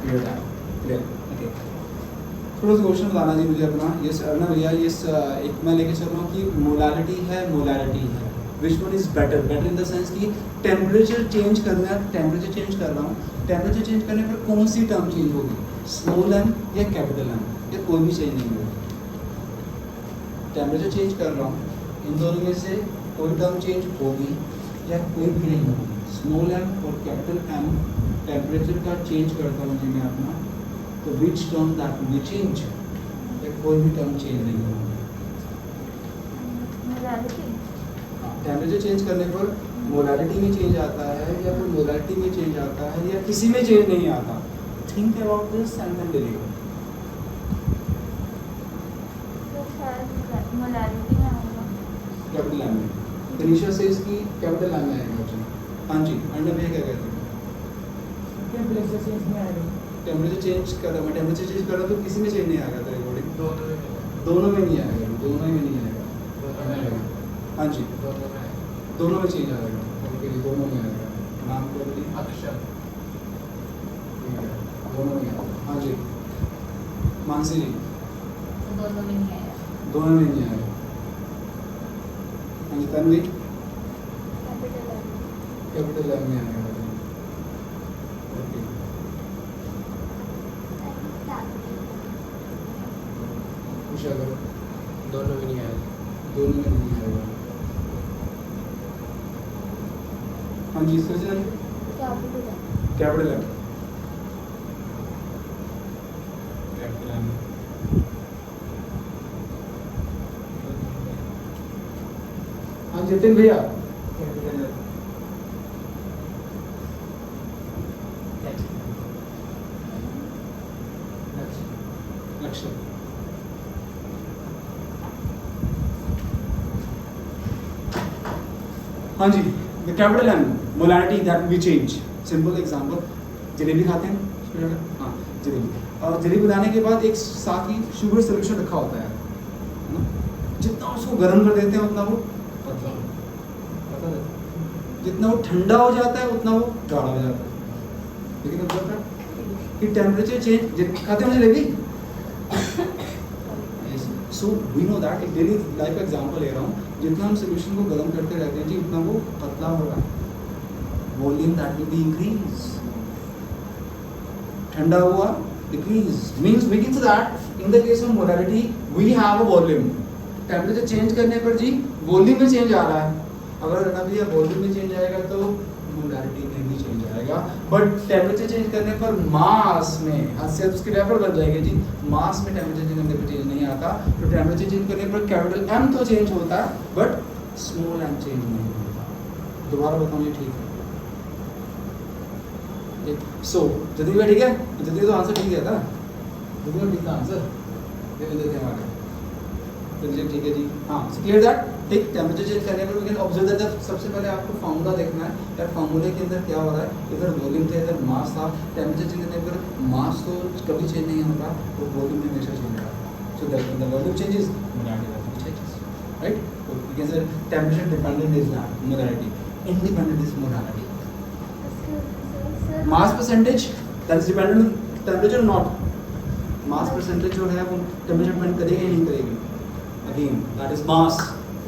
Speaker 1: Clear that, clear, okay. थोड़ा सा क्वेश्चन बताना जी मुझे अपना, ये सर ना भैया, ये एक मैं लेके चल रहा हूँ कि मोलालिटी है मोलारिटी है, which one is better, better in the sense कि टेम्परेचर चेंज करना है, टेम्परेचर चेंज कर रहा हूँ, टेम्परेचर चेंज करने पर कौन सी टर्म चेंज होगी, स्मॉल m या कैपिटल M, या कोई भी चेंज नहीं होगी। टेम्परेचर चेंज कर रहा हूँ, इन दोनों में से कोई टर्म चेंज होगी या कोई भी नहीं होगी, स्मॉल m और कैपिटल M टेम्परेचर का चेंज करता हूँ जी मैं अपना, तो which term that will change, या कोई भी टर्म चेंज नहीं होगी। टेम्परेचर चेंज करने पर मोलारिटी में चेंज आता है या फिर मोलारिटी में चेंज आता है या किसी में चेंज नहीं आता, think about this and then deliver. Capital M में, तनीषा से इसकी कैपिटल M में आएगा जी। हाँ जी, अंडर में क्या कहते हैं, टेम्परेचर चेंज में आएगा, टेम्परेचर चेंज कर रहा, मैं टेम्परेचर चेंज कर रहा तो किसी में चेंज नहीं आएगा तेरे अकॉर्डिंग, दोनों में नहीं आएगा, दोनों में नहीं आएगा। हाँ जी, दोनों में चेंज आएगा, ओके, दोनों में आएगा। नाम क्या बोलिए, अक्षर, दोनों में आएगा। हाँ जी, मानसी जी,
Speaker 3: दोनों में नहीं आया,
Speaker 1: दोनों में नहीं आएगा। हाँ जी, तन्वी, कैपिटल M में आएगा, ओके। चलो,
Speaker 2: दोनों में नहीं आया,
Speaker 1: दोनों में नहीं आएगा। हाँ जी, सृजन, कैपिटल M, कैपिटल M। हाँ जतिन भैया, कैपिटल M, लक्ष्य। हाँ जी, the capital M molarity that will be change. Simple example, jalebi खाते हैं, हाँ जलेबी, और जलेबी बनाने के बाद एक साथ ही शुगर सोल्यूशन रखा होता है ना, जितना उसको गर्म कर देते हैं उतना वो पतला होता है, जितना वो ठंडा हो जाता है उतना वो गाढ़ा हो जाता है। लेकिन अब कि टेम्परेचर चेंज, खाते हैं jalebi so we know that एक डेली लाइफ का एग्जांपल ले रहा हूँ, जितना हम सोल्यूशन को गर्म करते रहते हैं जी उतना वो पतला हो रहा है, volume that will be increase, ठंडा हुआ decrease, means we can say that in the case of molarity we have a volume, temperature change करने पर जी वॉल्यूम में चेंज आ रहा है, अगर अभी वॉल्यूम में चेंज आएगा तो मोलैरिटी में भी चेंज आएगा, बट टेम्परेचर चेंज करने पर मास में से उसकी रेफर बन जाएगी जी, मास में टेम्परेचर चेंज करने पर चेंज नहीं आता, तो टेम्परेचर चेंज करने पर कैपिटल एम तो चेंज होता है बट स्मॉल एम चेंज नहीं होता। दोबारा बताऊँ ये ठीक है? सो जल्दी भाई ठीक है, जल्दी तो आंसर ठीक है था, जल्दी ठीक था आंसर, ये देते हैं हमारे, चलिए ठीक है जी, हाँ क्लियर दैट, ठीक। टेम्परेचर चेंज करने पर वी कैन ऑब्जर्व दैट सबसे पहले आपको फार्मूला देखना है, यार फार्मूले के अंदर क्या हो रहा है, इधर वॉल्यूम था इधर मास था, टेम्परेचर चेंज करने पर मास तो कभी चेंज नहीं होता, तो वॉल्यूम में हमेशा चेंज होगा, so that when the volume changes molarity changes, right. तो we can say temperature dependent is that molarity, independent is molarity, mass percentage that is dependent on temperature not, mass percentage जो है वो टेम्परेचर डिपेंड करेगी या नहीं करेगी, अगेन दैट इज मास,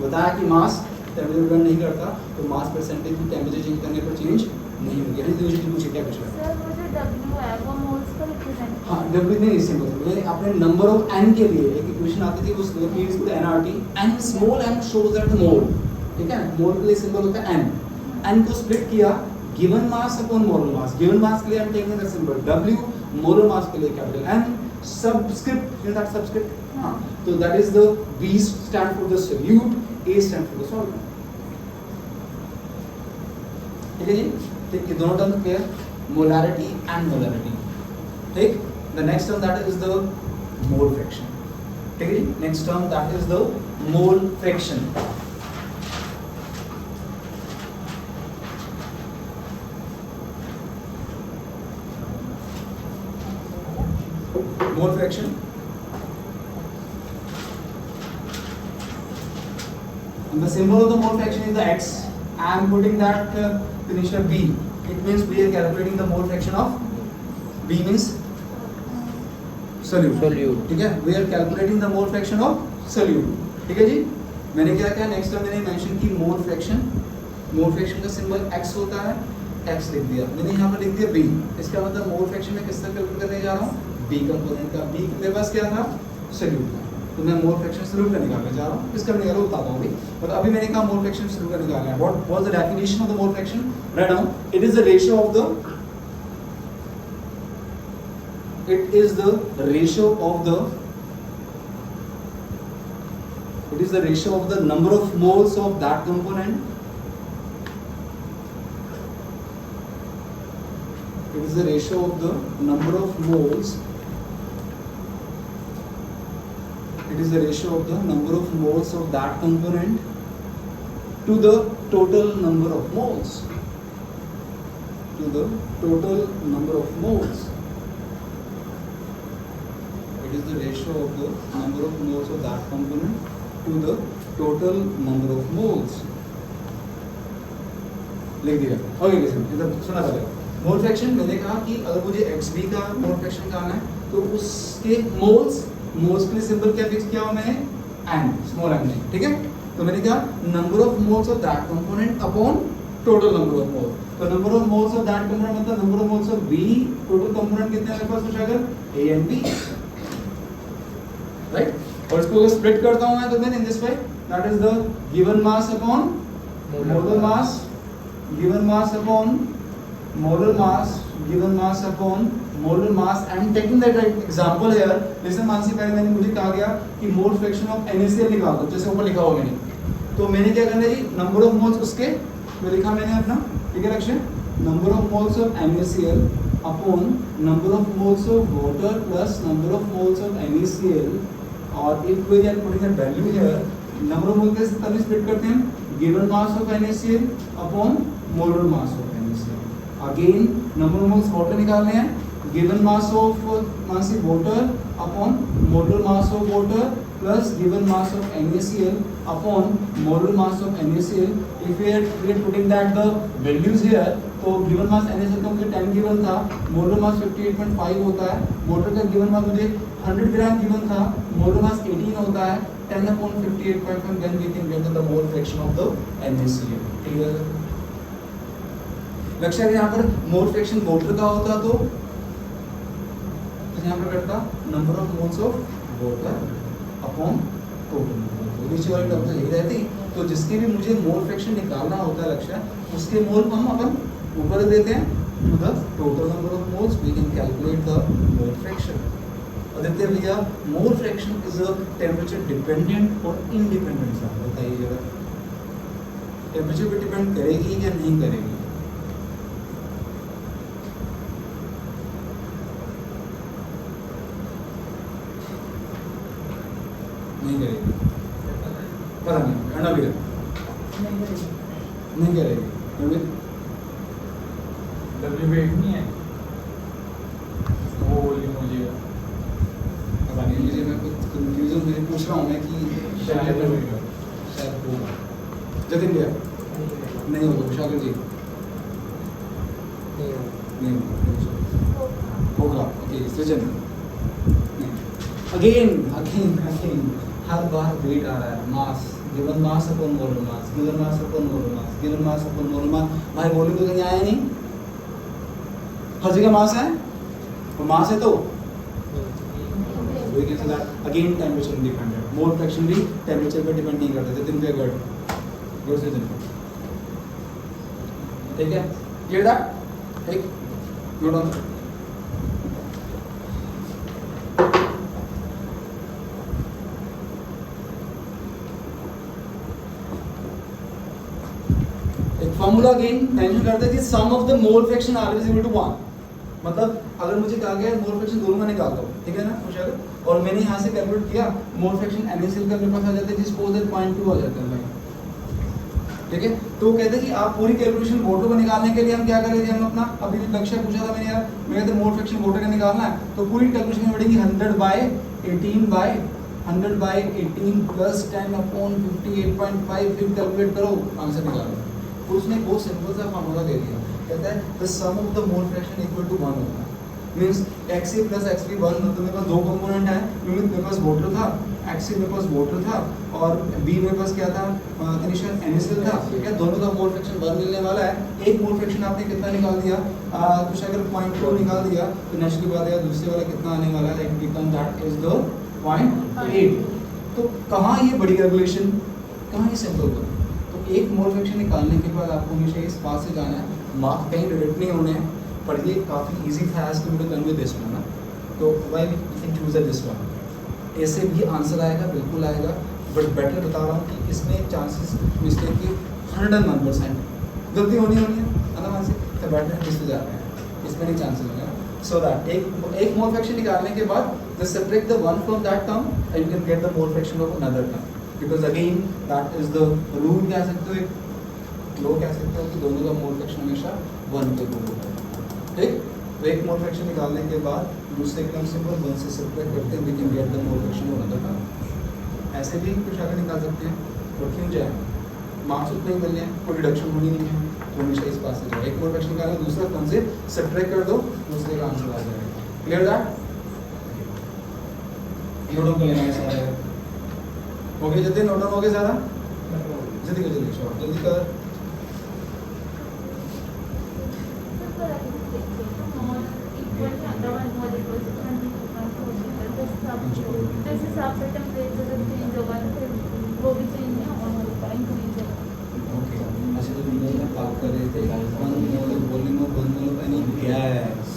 Speaker 1: बताया कि मास टेम्परेचर डिपेंड नहीं करता, तो मास परसेंटेज भी टेम्परेचर चेंज करने पर चेंज नहीं होगी। यही यूजुअली पूछे क्या क्वेश्चन है,
Speaker 3: सर वो जो W है वो मोल्स का रिप्रेजेंट,
Speaker 1: हाँ W नहीं सिंबल, मैंने अपने नंबर ऑफ n के लिए एक इक्वेशन आती थी, उस means to nRT, n small m shows that the mole, ठीक है, मोल के लिए सिंबल होता है n, n को स्प्लिट किया given mass upon molar mass, given mass के लिए I am taking the symbol W, molar mass के लिए capital M, subscript in that subscript, हाँ, तो that is the B stand for the solute, A stand for the solvent, ठीक है जी, ठीक, ये दोनों term clear, molarity and molarity, ठीक। The next term that is the mole fraction, ठीक है जी, next term that is the mole fraction, mole fraction, and the symbol of the mole fraction is the x. I am putting that initial b, it means we are calculating the mole fraction of b means solute, ठीक है, we are calculating the mole fraction of solute, ठीक है जी। मैंने क्या किया, नेक्स्ट टाइम मैंने मेंशन की मोल फ्रैक्शन का सिंबल x होता है, x लिख दिया मैंने, यहाँ पर लिख दिया b, इसका मतलब मोल फ्रैक्शन में किसका कैलकुलेट करने जा रहा हूँ, B कंपोनेंट का, B मेरे पास क्या था, सोल्यूट था, तो मैं मोल फ्रैक्शन सोल्यूट का निकालने जा रहा हूँ, इसका निकालो बताता हूँ अभी, मतलब अभी मैंने कहा मोल फ्रैक्शन सोल्यूट का निकालना है। What was the definition of the mole fraction, write down, it is the ratio of the, it is the ratio of the number of moles of that component, it is the ratio of the number of moles, it is the ratio of the number of moles of that component to the total number of moles, to the total number of moles, it is the ratio of the number of moles of that component to the total number of moles, लिख दिया, ओके लिसन, इधर सुना पहले, मोल फ्रैक्शन मैंने कहा कि अगर मुझे XB का मोल फ्रैक्शन निकालना है तो उसके मोल्स के लिए सिंबल क्या फिक्स किया हुआ मैंने, n, स्मॉल m नहीं, ठीक है, तो मैंने कहा number of moles of that component upon total number of moles, तो number of moles of that component मतलब number of moles of B, total component कितने हैं मेरे पास कुछ अगर A and B, राइट, और इसको अगर स्प्लिट करता हूं मैं तो then in this way that is the given mass upon molar mass, given mass upon molar mass, given mass upon molar mass, and taking that example here, listen Mansi, पहले मैंने मुझे कहा गया कि मोल फ्रैक्शन ऑफ NaCl निकाल दो, जैसे ऊपर लिखा हुआ मैंने, तो मैंने क्या करना है जी, नंबर ऑफ मोल्स उसके जो लिखा मैंने अपना, ठीक है Lakshya, number of moles of NaCl upon number of moles of water plus number of moles of NaCl, और if we are putting that value here, number of moles कैसे तभी स्प्लिट करते हैं, given mass of NaCl upon molar mass of NaCl, again number of moles water निकालने हैं, given mass of water upon molar mass of water plus given mass of NaCl upon molar mass of NaCl. If we are putting that the values here, तो given mass NaCl का मुझे 10 given था, molar mass 58.5 होता है, water का given mass मुझे 100 ग्राम given था, molar mass 18 होता है, 10 upon 58.5, then we can get the mole fraction of the NaCl. Clear? लक्ष्य यहाँ पर मोल फ्रैक्शन वाटर का होता तो यहाँ पर करता number of moles of water upon total mole, नीचे वाली टर्म तो यही रहती। तो जिसके भी मुझे मोल फ्रैक्शन निकालना होता है लक्ष्य, उसके मोल हम अपन ऊपर देते हैं to the total number of moles, we can calculate the mole fraction. Aditya भैया, mole fraction is a temperature dependent और इंडिपेंडेंट सा बताइए जरा, टेम्परेचर पे डिपेंड करेगी या नहीं करेगी? नहीं करेगी, पता नहीं, अंडा भी नहीं करेगी क्योंकि
Speaker 2: W8 नहीं है वो बोली मुझे,
Speaker 1: पता नहीं, मुझे मैं कुछ कंफ्यूजन मुझे पूछ रहा हूँ मैं कि शायद होगा। जतिन भैया नहीं होगा, शागर जी नहीं होगा, ओके सृजन अगेन हर बार वेट आ रहा है, मास given mass upon molar mass, given mass upon molar mass, given mass upon molar मास। भाई बोली तो कहीं आया नहीं, हर जगह मास है, और मास है तो we can say that again temperature independent, mole fraction भी temperature पे डिपेंड नहीं करता। जतिन भैया गुड सृजन, ठीक है, क्लियर दैट, ठीक, note on. Formula again mention करते हैं कि sum of the mole fraction always equal to 1, मतलब अगर मुझे कहा गया मोल फ्रैक्शन दोनों में निकाल दो, ठीक है ना मुशागर, और मैंने यहाँ से कैलकुलेट किया मोल फ्रैक्शन NaCl का मेरे पास आ जाता है जिसको 0.2 आ जाता है भाई, ठीक है। तो कहते हैं कि आप पूरी कैलकुलेशन वाटर को निकालने के लिए हम क्या करेंगे, हम अपना अभी लक्ष्य पूछा था मैंने यार, मैं कहते मोल फ्रैक्शन वाटर का निकालना है, तो पूरी कैलकुलेशन में बढ़ेगी 100/18 प्लस 10 अपॉन 58.5, फिर कैलकुलेट करो, आंसर निकालो। उसने बहुत सिंपल सा फार्मूला दे दिया, कहता है the sum of the mole fraction equal to 1 होता है, मींस XA प्लस XB 1, मतलब मेरे पास दो कंपोनेंट है, क्योंकि मेरे पास वाटर था, XA मेरे पास वाटर था, और B मेरे पास क्या था, इनिशियल NaCl था, क्या दोनों का मोल फ्रैक्शन 1 मिलने वाला है। एक मोल फ्रैक्शन आपने कितना निकाल दिया, कुछ अगर 0.2 निकाल दिया, तो नेक्स्ट के बाद यार दूसरे वाला कितना आने वाला है, बिकम दैट इज द 0.8। तो कहाँ ये बड़ी कैलकुलेशन, कहाँ ये सिंपल था। एक मोल फ्रैक्शन निकालने के बाद आपको हमेशा इस बात से जाना है, मार्क कहीं डिडक्ट नहीं होने हैं, पर ये काफ़ी इजी था as to convey this one ना, तो why we can choose this one. ऐसे भी आंसर आएगा, बिल्कुल आएगा, बट बेटर बता रहा हूँ कि इसमें चांसेस मिस्टेक की 101% गलती होनी है ना, से तो बेटर किस पे जा रहे हैं, इसमें नहीं चांसेस होगा। सो दैट एक मोल फ्रैक्शन निकालने के बाद just subtract the one from that term and you can get the mole fraction of another term, because again that is the rule, कह सकते हो एक लो कह सकते हो कि दोनों का मोल फ्रैक्शन हमेशा 1 के इक्वल होता है, ठीक। तो एक मोल फ्रैक्शन निकालने के बाद दूसरे एकदम सिंपल 1 से सब्ट्रैक्ट करते हैं, we can get the mole fraction of another term. ऐसे भी कुछ आगे निकाल सकते हैं, और क्यों जाए, मार्क्स उतने ही मिलने हैं, कोई रिडक्शन होनी नहीं है, तो हमेशा इस पास से जाए, एक मोल फ्रैक्शन निकालना, दूसरा 1 से सब्ट्रैक्ट कर दो, दूसरे का आंसर आ जाएगा। क्लियर दैट, नोट कर लेना है सारा, हो गए जल्दी, नोट डाउन हो गए सारा, जल्दी कर, जल्दी शॉर्ट जल्दी कर। ओके, ऐसे तो वीडियो में बात कर रहे थे 1 mole volume of 1 mole of any gas,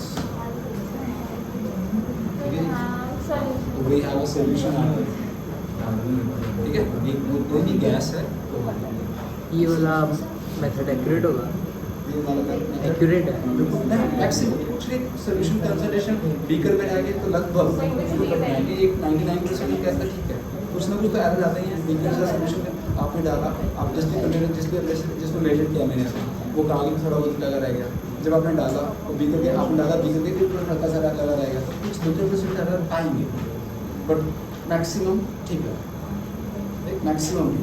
Speaker 1: तो we have a solution on it, ठीक है। कोई भी गैस है तो
Speaker 2: ये वाला मेथड एक्यूरेट होगा,
Speaker 1: ये वाला
Speaker 2: एक्यूरेट है,
Speaker 1: एक्चुअली सॉल्यूशन कंसंट्रेशन बीकर में जाएंगे तो लगभग 99% कैसा ठीक है, कुछ ना कुछ तो एरर आते ही हैं। बीकर का सॉल्यूशन आपने डाला, आप जिसमें मेजर किया मैंने, वो कहाँ की थोड़ा बहुत लगा रह गया, जब आपने डाला और बीकर के आपने डाला, बीकर के ऊपर हल्का सा लगा रहेगा, तो कुछ 2-3% एरर आएंगे, बट मैक्सिमम ठीक है, एक मैक्सिमम भी।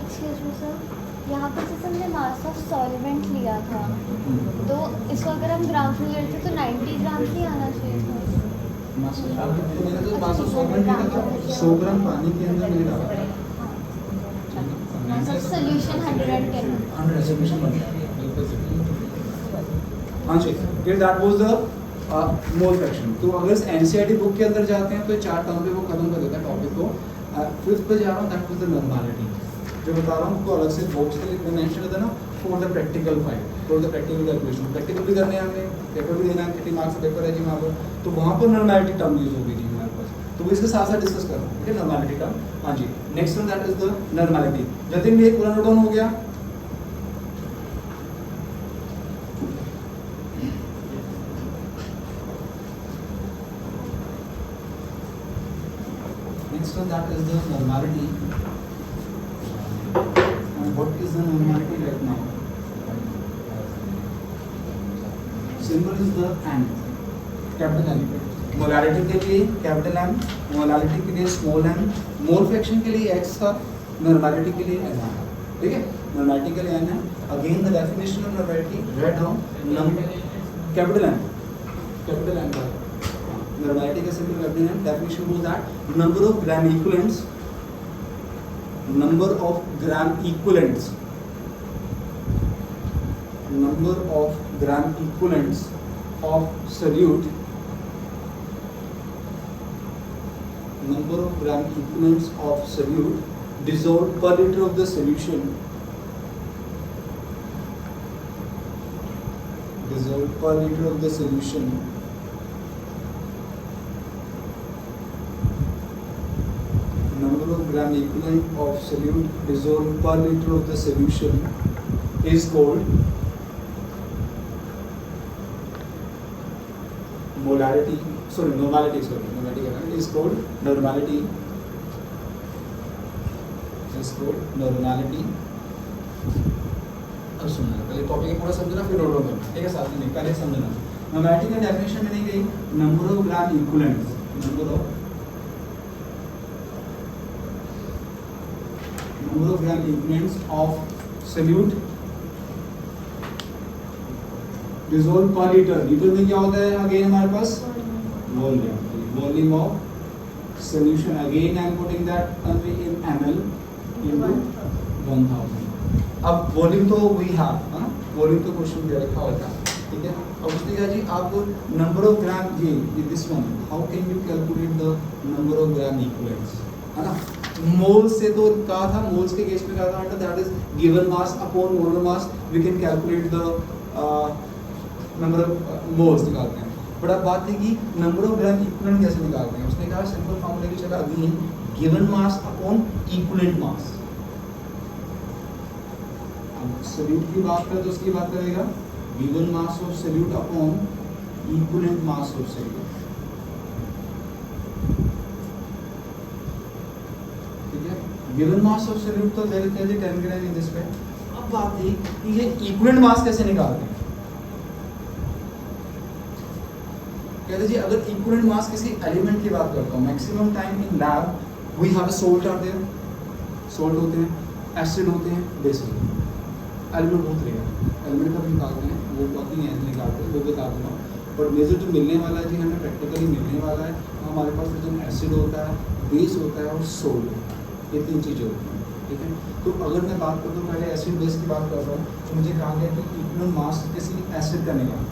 Speaker 3: एक्सक्यूज मी सर, यहाँ पर जैसे हमने मास ऑफ सॉल्वेंट लिया था, तो इसको अगर हम ग्राम फ्लो लेते तो 90 ग्राम ही आना चाहिए था।
Speaker 1: तो मैंने तो मास ऑफ सॉल्वेंट लिया था 100 ग्राम पानी के अंदर मैंने डाला था।
Speaker 3: Mass of solution 110।
Speaker 1: 100 सॉल्यूशन बन गया। हाँ जी, फिर that was the mole fraction. तो अगर एनसीईआरटी बुक के अंदर जाते हैं तो 4 टर्म पे वो खत्म कर देता है टॉपिक को। फिफ्थ पे जा रहा हूँ, दैट वाज द नॉर्मलिटी। जो बता रहा हूँ उसको अलग से बॉक्स के लिए मेंशन करता है ना, for the practical file, for the practical calculation. Practical भी करने हैं हमें, पेपर भी देना है, कितनी मार्क्स का पेपर है जी वहाँ पर, तो वहाँ पर नॉर्मलिटी टर्म यूज होगी जी हमारे पास। तो वो इसके साथ साथ डिस्कस कर रहा हूँ, ठीक है, नॉर्मलिटी टर्म। हाँ जी, next one that is the normality. Jatin भी एक पूरा नोट डाउन हो गया। Next one, that is the normality. And what is the normality right now? Symbol is the N, capital N. Molarity के लिए capital M, molality के लिए small m, mole fraction के लिए x था, normality के लिए n है, ठीक है? Normality के लिए n है. Again the definition of normality, write down number, capital N का. Normality का simple capital N. Definition was that number of gram equivalents of solute, dissolved per liter of the solution, number of gram equivalent of solute dissolved per liter of the solution is called normality is called normality. अब सुनना, पहले टॉपिक पूरा समझना फिर नोट डाउन करना, ठीक है? साथ में पहले समझना। नॉर्मलिटी का डेफिनेशन मैंने गई number of gram equivalents of solute dissolved per liter. Litre में क्या होता है अगेन हमारे पास? Volume of solution. Again I am putting that only in ml into 1000. अब वॉल्यूम तो वी हैव, हाँ, वॉल्यूम तो क्वेश्चन दे रखा होता है, ठीक है? अब उसने कहा जी आप नंबर ऑफ ग्राम, ये this one, how can you calculate the number of gram equivalents, है ना? मोल्स से तो कहा था, मोल्स के केस में कहा था that is given mass upon molar mass, we can calculate the number of moles निकालते हैं। बट अब बात थी कि नंबर ऑफ ग्राम इक्विवेलेंट कैसे निकालते हैं। उसने कहा सिंपल फॉर्मूला की चला again given mass upon equivalent mass. Solute की बात करें तो उसकी बात करेगा given mass of solute upon equivalent mass of solute, ठीक है? गिवन मास ऑफ सोल्यूट तो दे देते हैं 10 ग्राम इन दिस पे। अब बात थी कि ये इक्विवेलेंट मास कैसे निकालते हैं। कहते जी अगर इक्विवेलेंट मास किसी एलिमेंट की बात करता हूँ, maximum time in lab we have a salt are there, salt होते हैं, एसिड होते हैं, बेस होते हैं, एलिमेंट बहुत रहेगा, एलिमेंट का भी निकालते हैं, वो बाकी नहीं ऐसे निकालते हैं, वो बता दूँगा। बट मेजर जो मिलने वाला है जी हमें प्रैक्टिकली मिलने वाला है, हमारे पास जो एसिड होता है, बेस होता है और सोल्ट, ये 3 चीज़ें होती हैं, ठीक है? तो अगर मैं बात करता हूँ पहले एसिड बेस की बात कर रहा हूँ, तो मुझे कहा गया कि इक्विवेलेंट मास किसी एसिड का निकालना,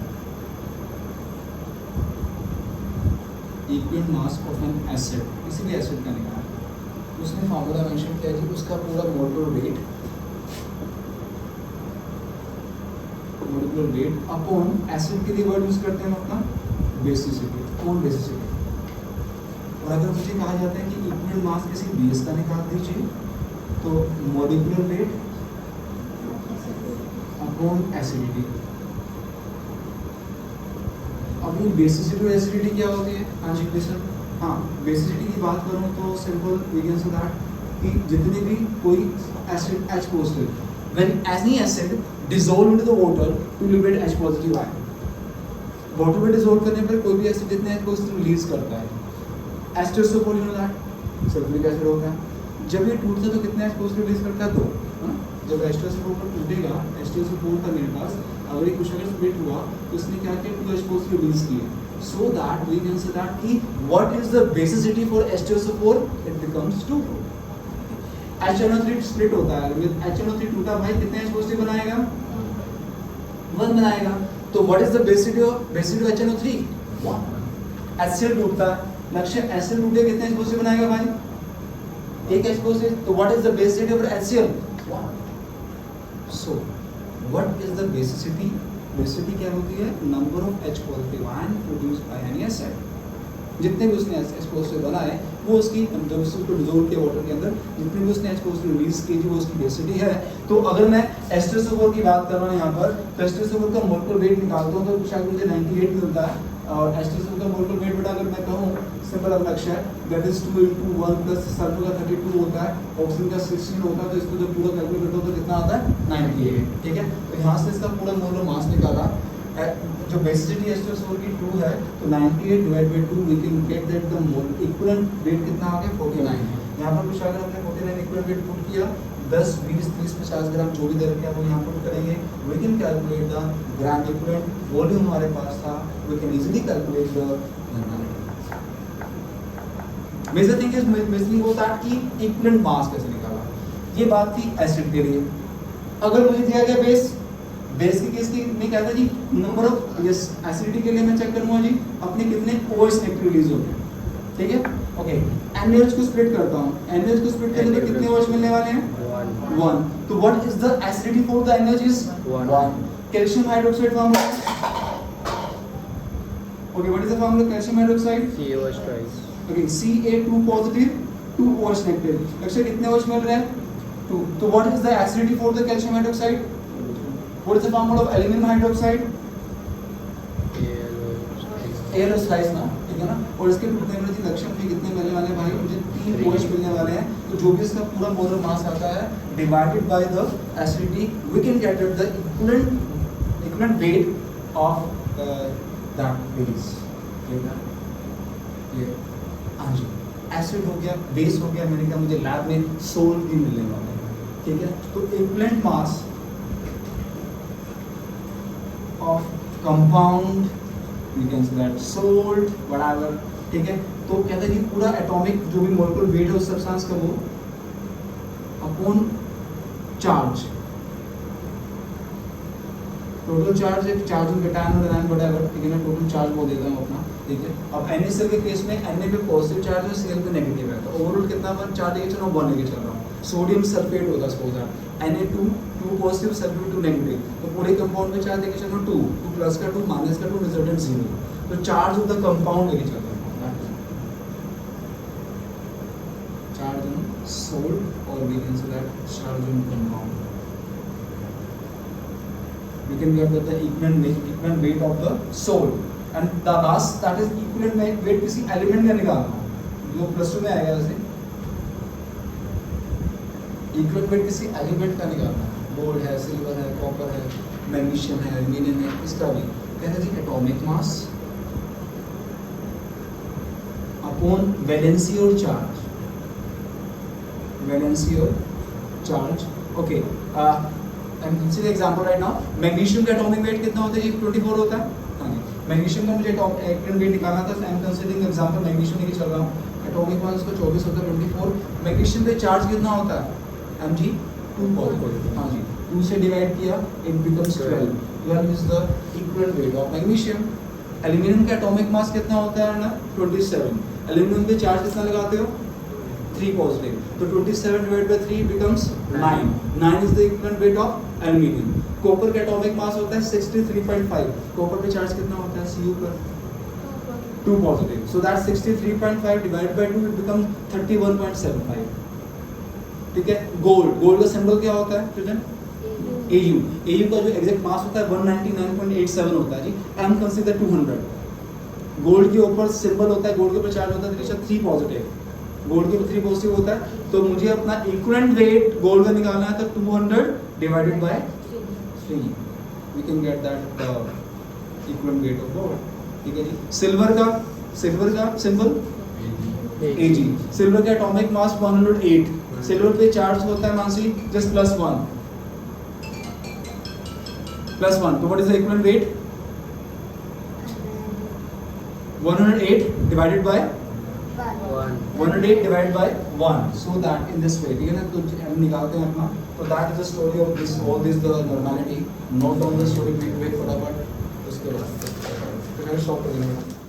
Speaker 1: equivalent mass of N acid, किसी भी एसिड का निकालना। उसने फार्मूला मेंशन किया जी उसका पूरा मोलकुलर वेट अपॉन एसिड के लिए वर्ड यूज करते हैं अपना बेसिसिटी, अपॉन बेसिसिटी। और अगर मुझे कहा जाता है कि इक्विवेलेंट मास किसी बेस का निकाल दीजिए तो मॉलिक्यूलर वेट अपॉन एसिडिटी। अब ये बेसिसिटी और एसिडिटी क्या होती है? हाँ जी क्वेश्चन, हाँ बेसिसिटी की बात करूँ तो simple we can say that कि जितने भी कोई acid H positive, when any acid dissolve into the water to liberate H positive ion, water में डिसॉल्व करने पर कोई भी एसिड जितने H पॉजिटिव रिलीज करता है, H2SO4 you know that sulphuric acid हो गया। जब ये टूटता है तो कितने H2SO रिलीज करता है? 2, हाँ? जब H2SO4 टूटेगा, H2SO4 था मेरे पास, अगर ये कुछ अगर स्प्लिट हुआ तो इसने क्या किया, 2 H2SO रिलीज किए। So that we can say that कि what is the basicity for H2SO4? It becomes 2। HNO3 split होता है, HNO3 टूटा भाई कितने H2SO बनाएगा? 1 बनाएगा। तो what is the basicity of HNO3? 1। HCl टूटता है, लक्ष्य HCl टूटे कितने H2SO बनाएगा भाई? 1 H2SO। तो what is the basicity of HCl? 1। So what is the basicity? Basicity क्या होती है? Number of H positive ion produced by any acid. जितने भी उसने H पॉजिटिव बनाए वो उसकी, जब उसको डिसॉल्व किया वाटर के अंदर, जितने भी उसने H पॉजिटिव रिलीज की वो उसकी बेसिसिटी है। तो अगर मैं H2SO4 की बात कर रहा हूँ यहाँ पर, तो H2SO4 का मोलेकुलर वेट निकालता हूँ तो शायद मुझे 98 मिलता है। और H2SO4 का मोलेकुलर वेट बेटा अगर मैं कहूँ सिंपल लक्ष्य है, दैट इज 2 × 1 प्लस सल्फर का 32 होता है, ऑक्सीजन का 16 होता है, तो इसको जब पूरा कैलकुलेट करता हूँ तो कितना आता है? 98। ठीक है, तो यहाँ से इसका पूरा मोलर मास निकाला। जो बेसिसिटी H2SO4 की 2 है, तो 98 divide by 2 we can get that the mole equivalent weight कितना आ गया? 49। यहाँ पर कुछ अगर हमने 49 इक्विवेलेंट वेट पुट किया, 10, 20, 30, 50 ग्राम जो भी दे रखे हैं वो यहाँ पुट करेंगे। We can calculate the gram equivalent volume हमारे पास था, we can easily calculate the major thing is missing वो दैट कि इक्विवेलेंट मास कैसे निकाला। ये बात थी एसिड के लिए। अगर मुझे दिया गया बेस के केस की में क्या था जी, नंबर ऑफ यस एसिडिटी के लिए मैं चेक करूंगा जी अपने कितने OH नेगेटिव रिलीज होते हैं। ठीक है, ओके। NaOH को स्प्लिट करता हूं, NaOH को स्प्लिट करने पे कितने OH मिलने वाले हैं? 1। तो what is the acidity for the NaOH is 1। Calcium hydroxide formula, okay, what is the formula calcium hydroxide?
Speaker 2: COH twice।
Speaker 1: Okay, Ca2 positive 2 OH negative. लक्ष्य कितने OH मिल रहे हैं? 2। तो what is the acidity for the calcium hydroxide? What is the formula of aluminum hydroxide? ALOH thrice ना, ठीक है ना। और इसके टूटने में लक्ष्य मुझे कितने मिलने वाले हैं भाई? मुझे 3 OH मिलने वाले हैं। तो जो भी इसका पूरा मोलर मास आता है divided by the acidity, we can get the equivalent weight of that base. ठीक है, ये हाँ जी, एसिड हो गया, बेस हो गया, मैंने कहा मुझे लैब में सोल्ट भी मिलने वाले हैं। ठीक है, तो equivalent mass of compound, you can say that salt, whatever, ठीक है। तो कहते हैं कि पूरा एटॉमिक जो भी मोलेकुलर वेट है उस सब्सटेंस का वो अपॉन चार्ज, टोटल चार्ज है, चार्ज इन कैटायन और एनायन whatever, ठीक है ना, टोटल चार्ज वो देता हूँ अपना। ठीक है, अब NaCl के केस में Na पे पॉजिटिव चार्ज है, Cl पे नेगेटिव है, तो ओवरऑल कितना पर चार्ज लेके चल रहा हूँ? 1 लेके चल रहा हूँ। सोडियम सल्फेट होता है suppose that Na2 2 positive, sulphate 2 negative, तो पूरे कंपाउंड में चार्ज लेके चल रहा हूँ 2 प्लस का 2 माइनस का 2 रिजल्टेंट 0। तो चार्ज ऑफ द कंपाउंड लेके चल रहा हूँ, चार्ज ऑन सोल्ट, और we can say that charge on compound. We can get the equivalent weight of the salt, and the last that is equivalent weight किसी एलिमेंट का निकालना है जो प्लस 2 में आएगा। वैसे equivalent weight किसी एलिमेंट का निकालना है, गोल्ड है, सिल्वर है, कॉपर है, मैग्नीशियम है, एल्यूमिनियम है, इसका भी कहते हैं जी एटॉमिक मास अपॉन वैलेंसी और चार्ज, वैलेंसी और charge. Okay, and see the example right now, magnesium का एटॉमिक वेट कितना होता है जी? 24 होता है। हाँ जी, मैग्नीशियम का मुझे एटॉमिक वेट निकालना था, I am considering example magnesium लेके चल रहा हूँ। एटॉमिक मास उसका 24 होता है, 24। मैग्नीशियम पे चार्ज कितना होता है? Mg 2 positive. हाँ जी, 2 से डिवाइड किया, it becomes 12। 12 is the equivalent weight of magnesium. Aluminium का एटॉमिक मास कितना होता है ना? 27। एल्यूमिनियम पे चार्ज कितना लगाते हो? 3 पॉजिटिव, तो 27 divide by 3 becomes 9। 9 is the equivalent weight of aluminium. Copper का एटॉमिक मास होता है 63.5। कॉपर पे चार्ज कितना होता है Cu पर? 2 positive, so that 63.5 divide by 2 it becomes 31.75। ठीक है, गोल्ड का सिंबल क्या होता है चिल्ड्रन? Au का जो एग्जैक्ट मास होता है 199.87 होता है जी। M consider 200। गोल्ड के ऊपर सिंबल होता है, गोल्ड के ऊपर चार्ज होता है 3 पॉजिटिव, गोल्ड के ऊपर 3 पॉजिटिव होता है। तो मुझे अपना इक्विवेलेंट वेट गोल्ड का निकालना है, तो 200 divided by 3 we can get that equivalent weight of gold. ठीक है जी। सिल्वर का सिंबल Ag. सिल्वर का एटॉमिक मास 108. सिल्वर पे चार्ज होता है मानसी जस्ट +1. +1. तो what is the equivalent weight? 108 divided by 108 divided by 1. So that in this way, ठीक है ना, तो हम निकालते हैं अपना. तो that is the story of this, all this the normality. Note down the story quick फटाफट. उसके बाद फिर स्टॉप कर देंगे.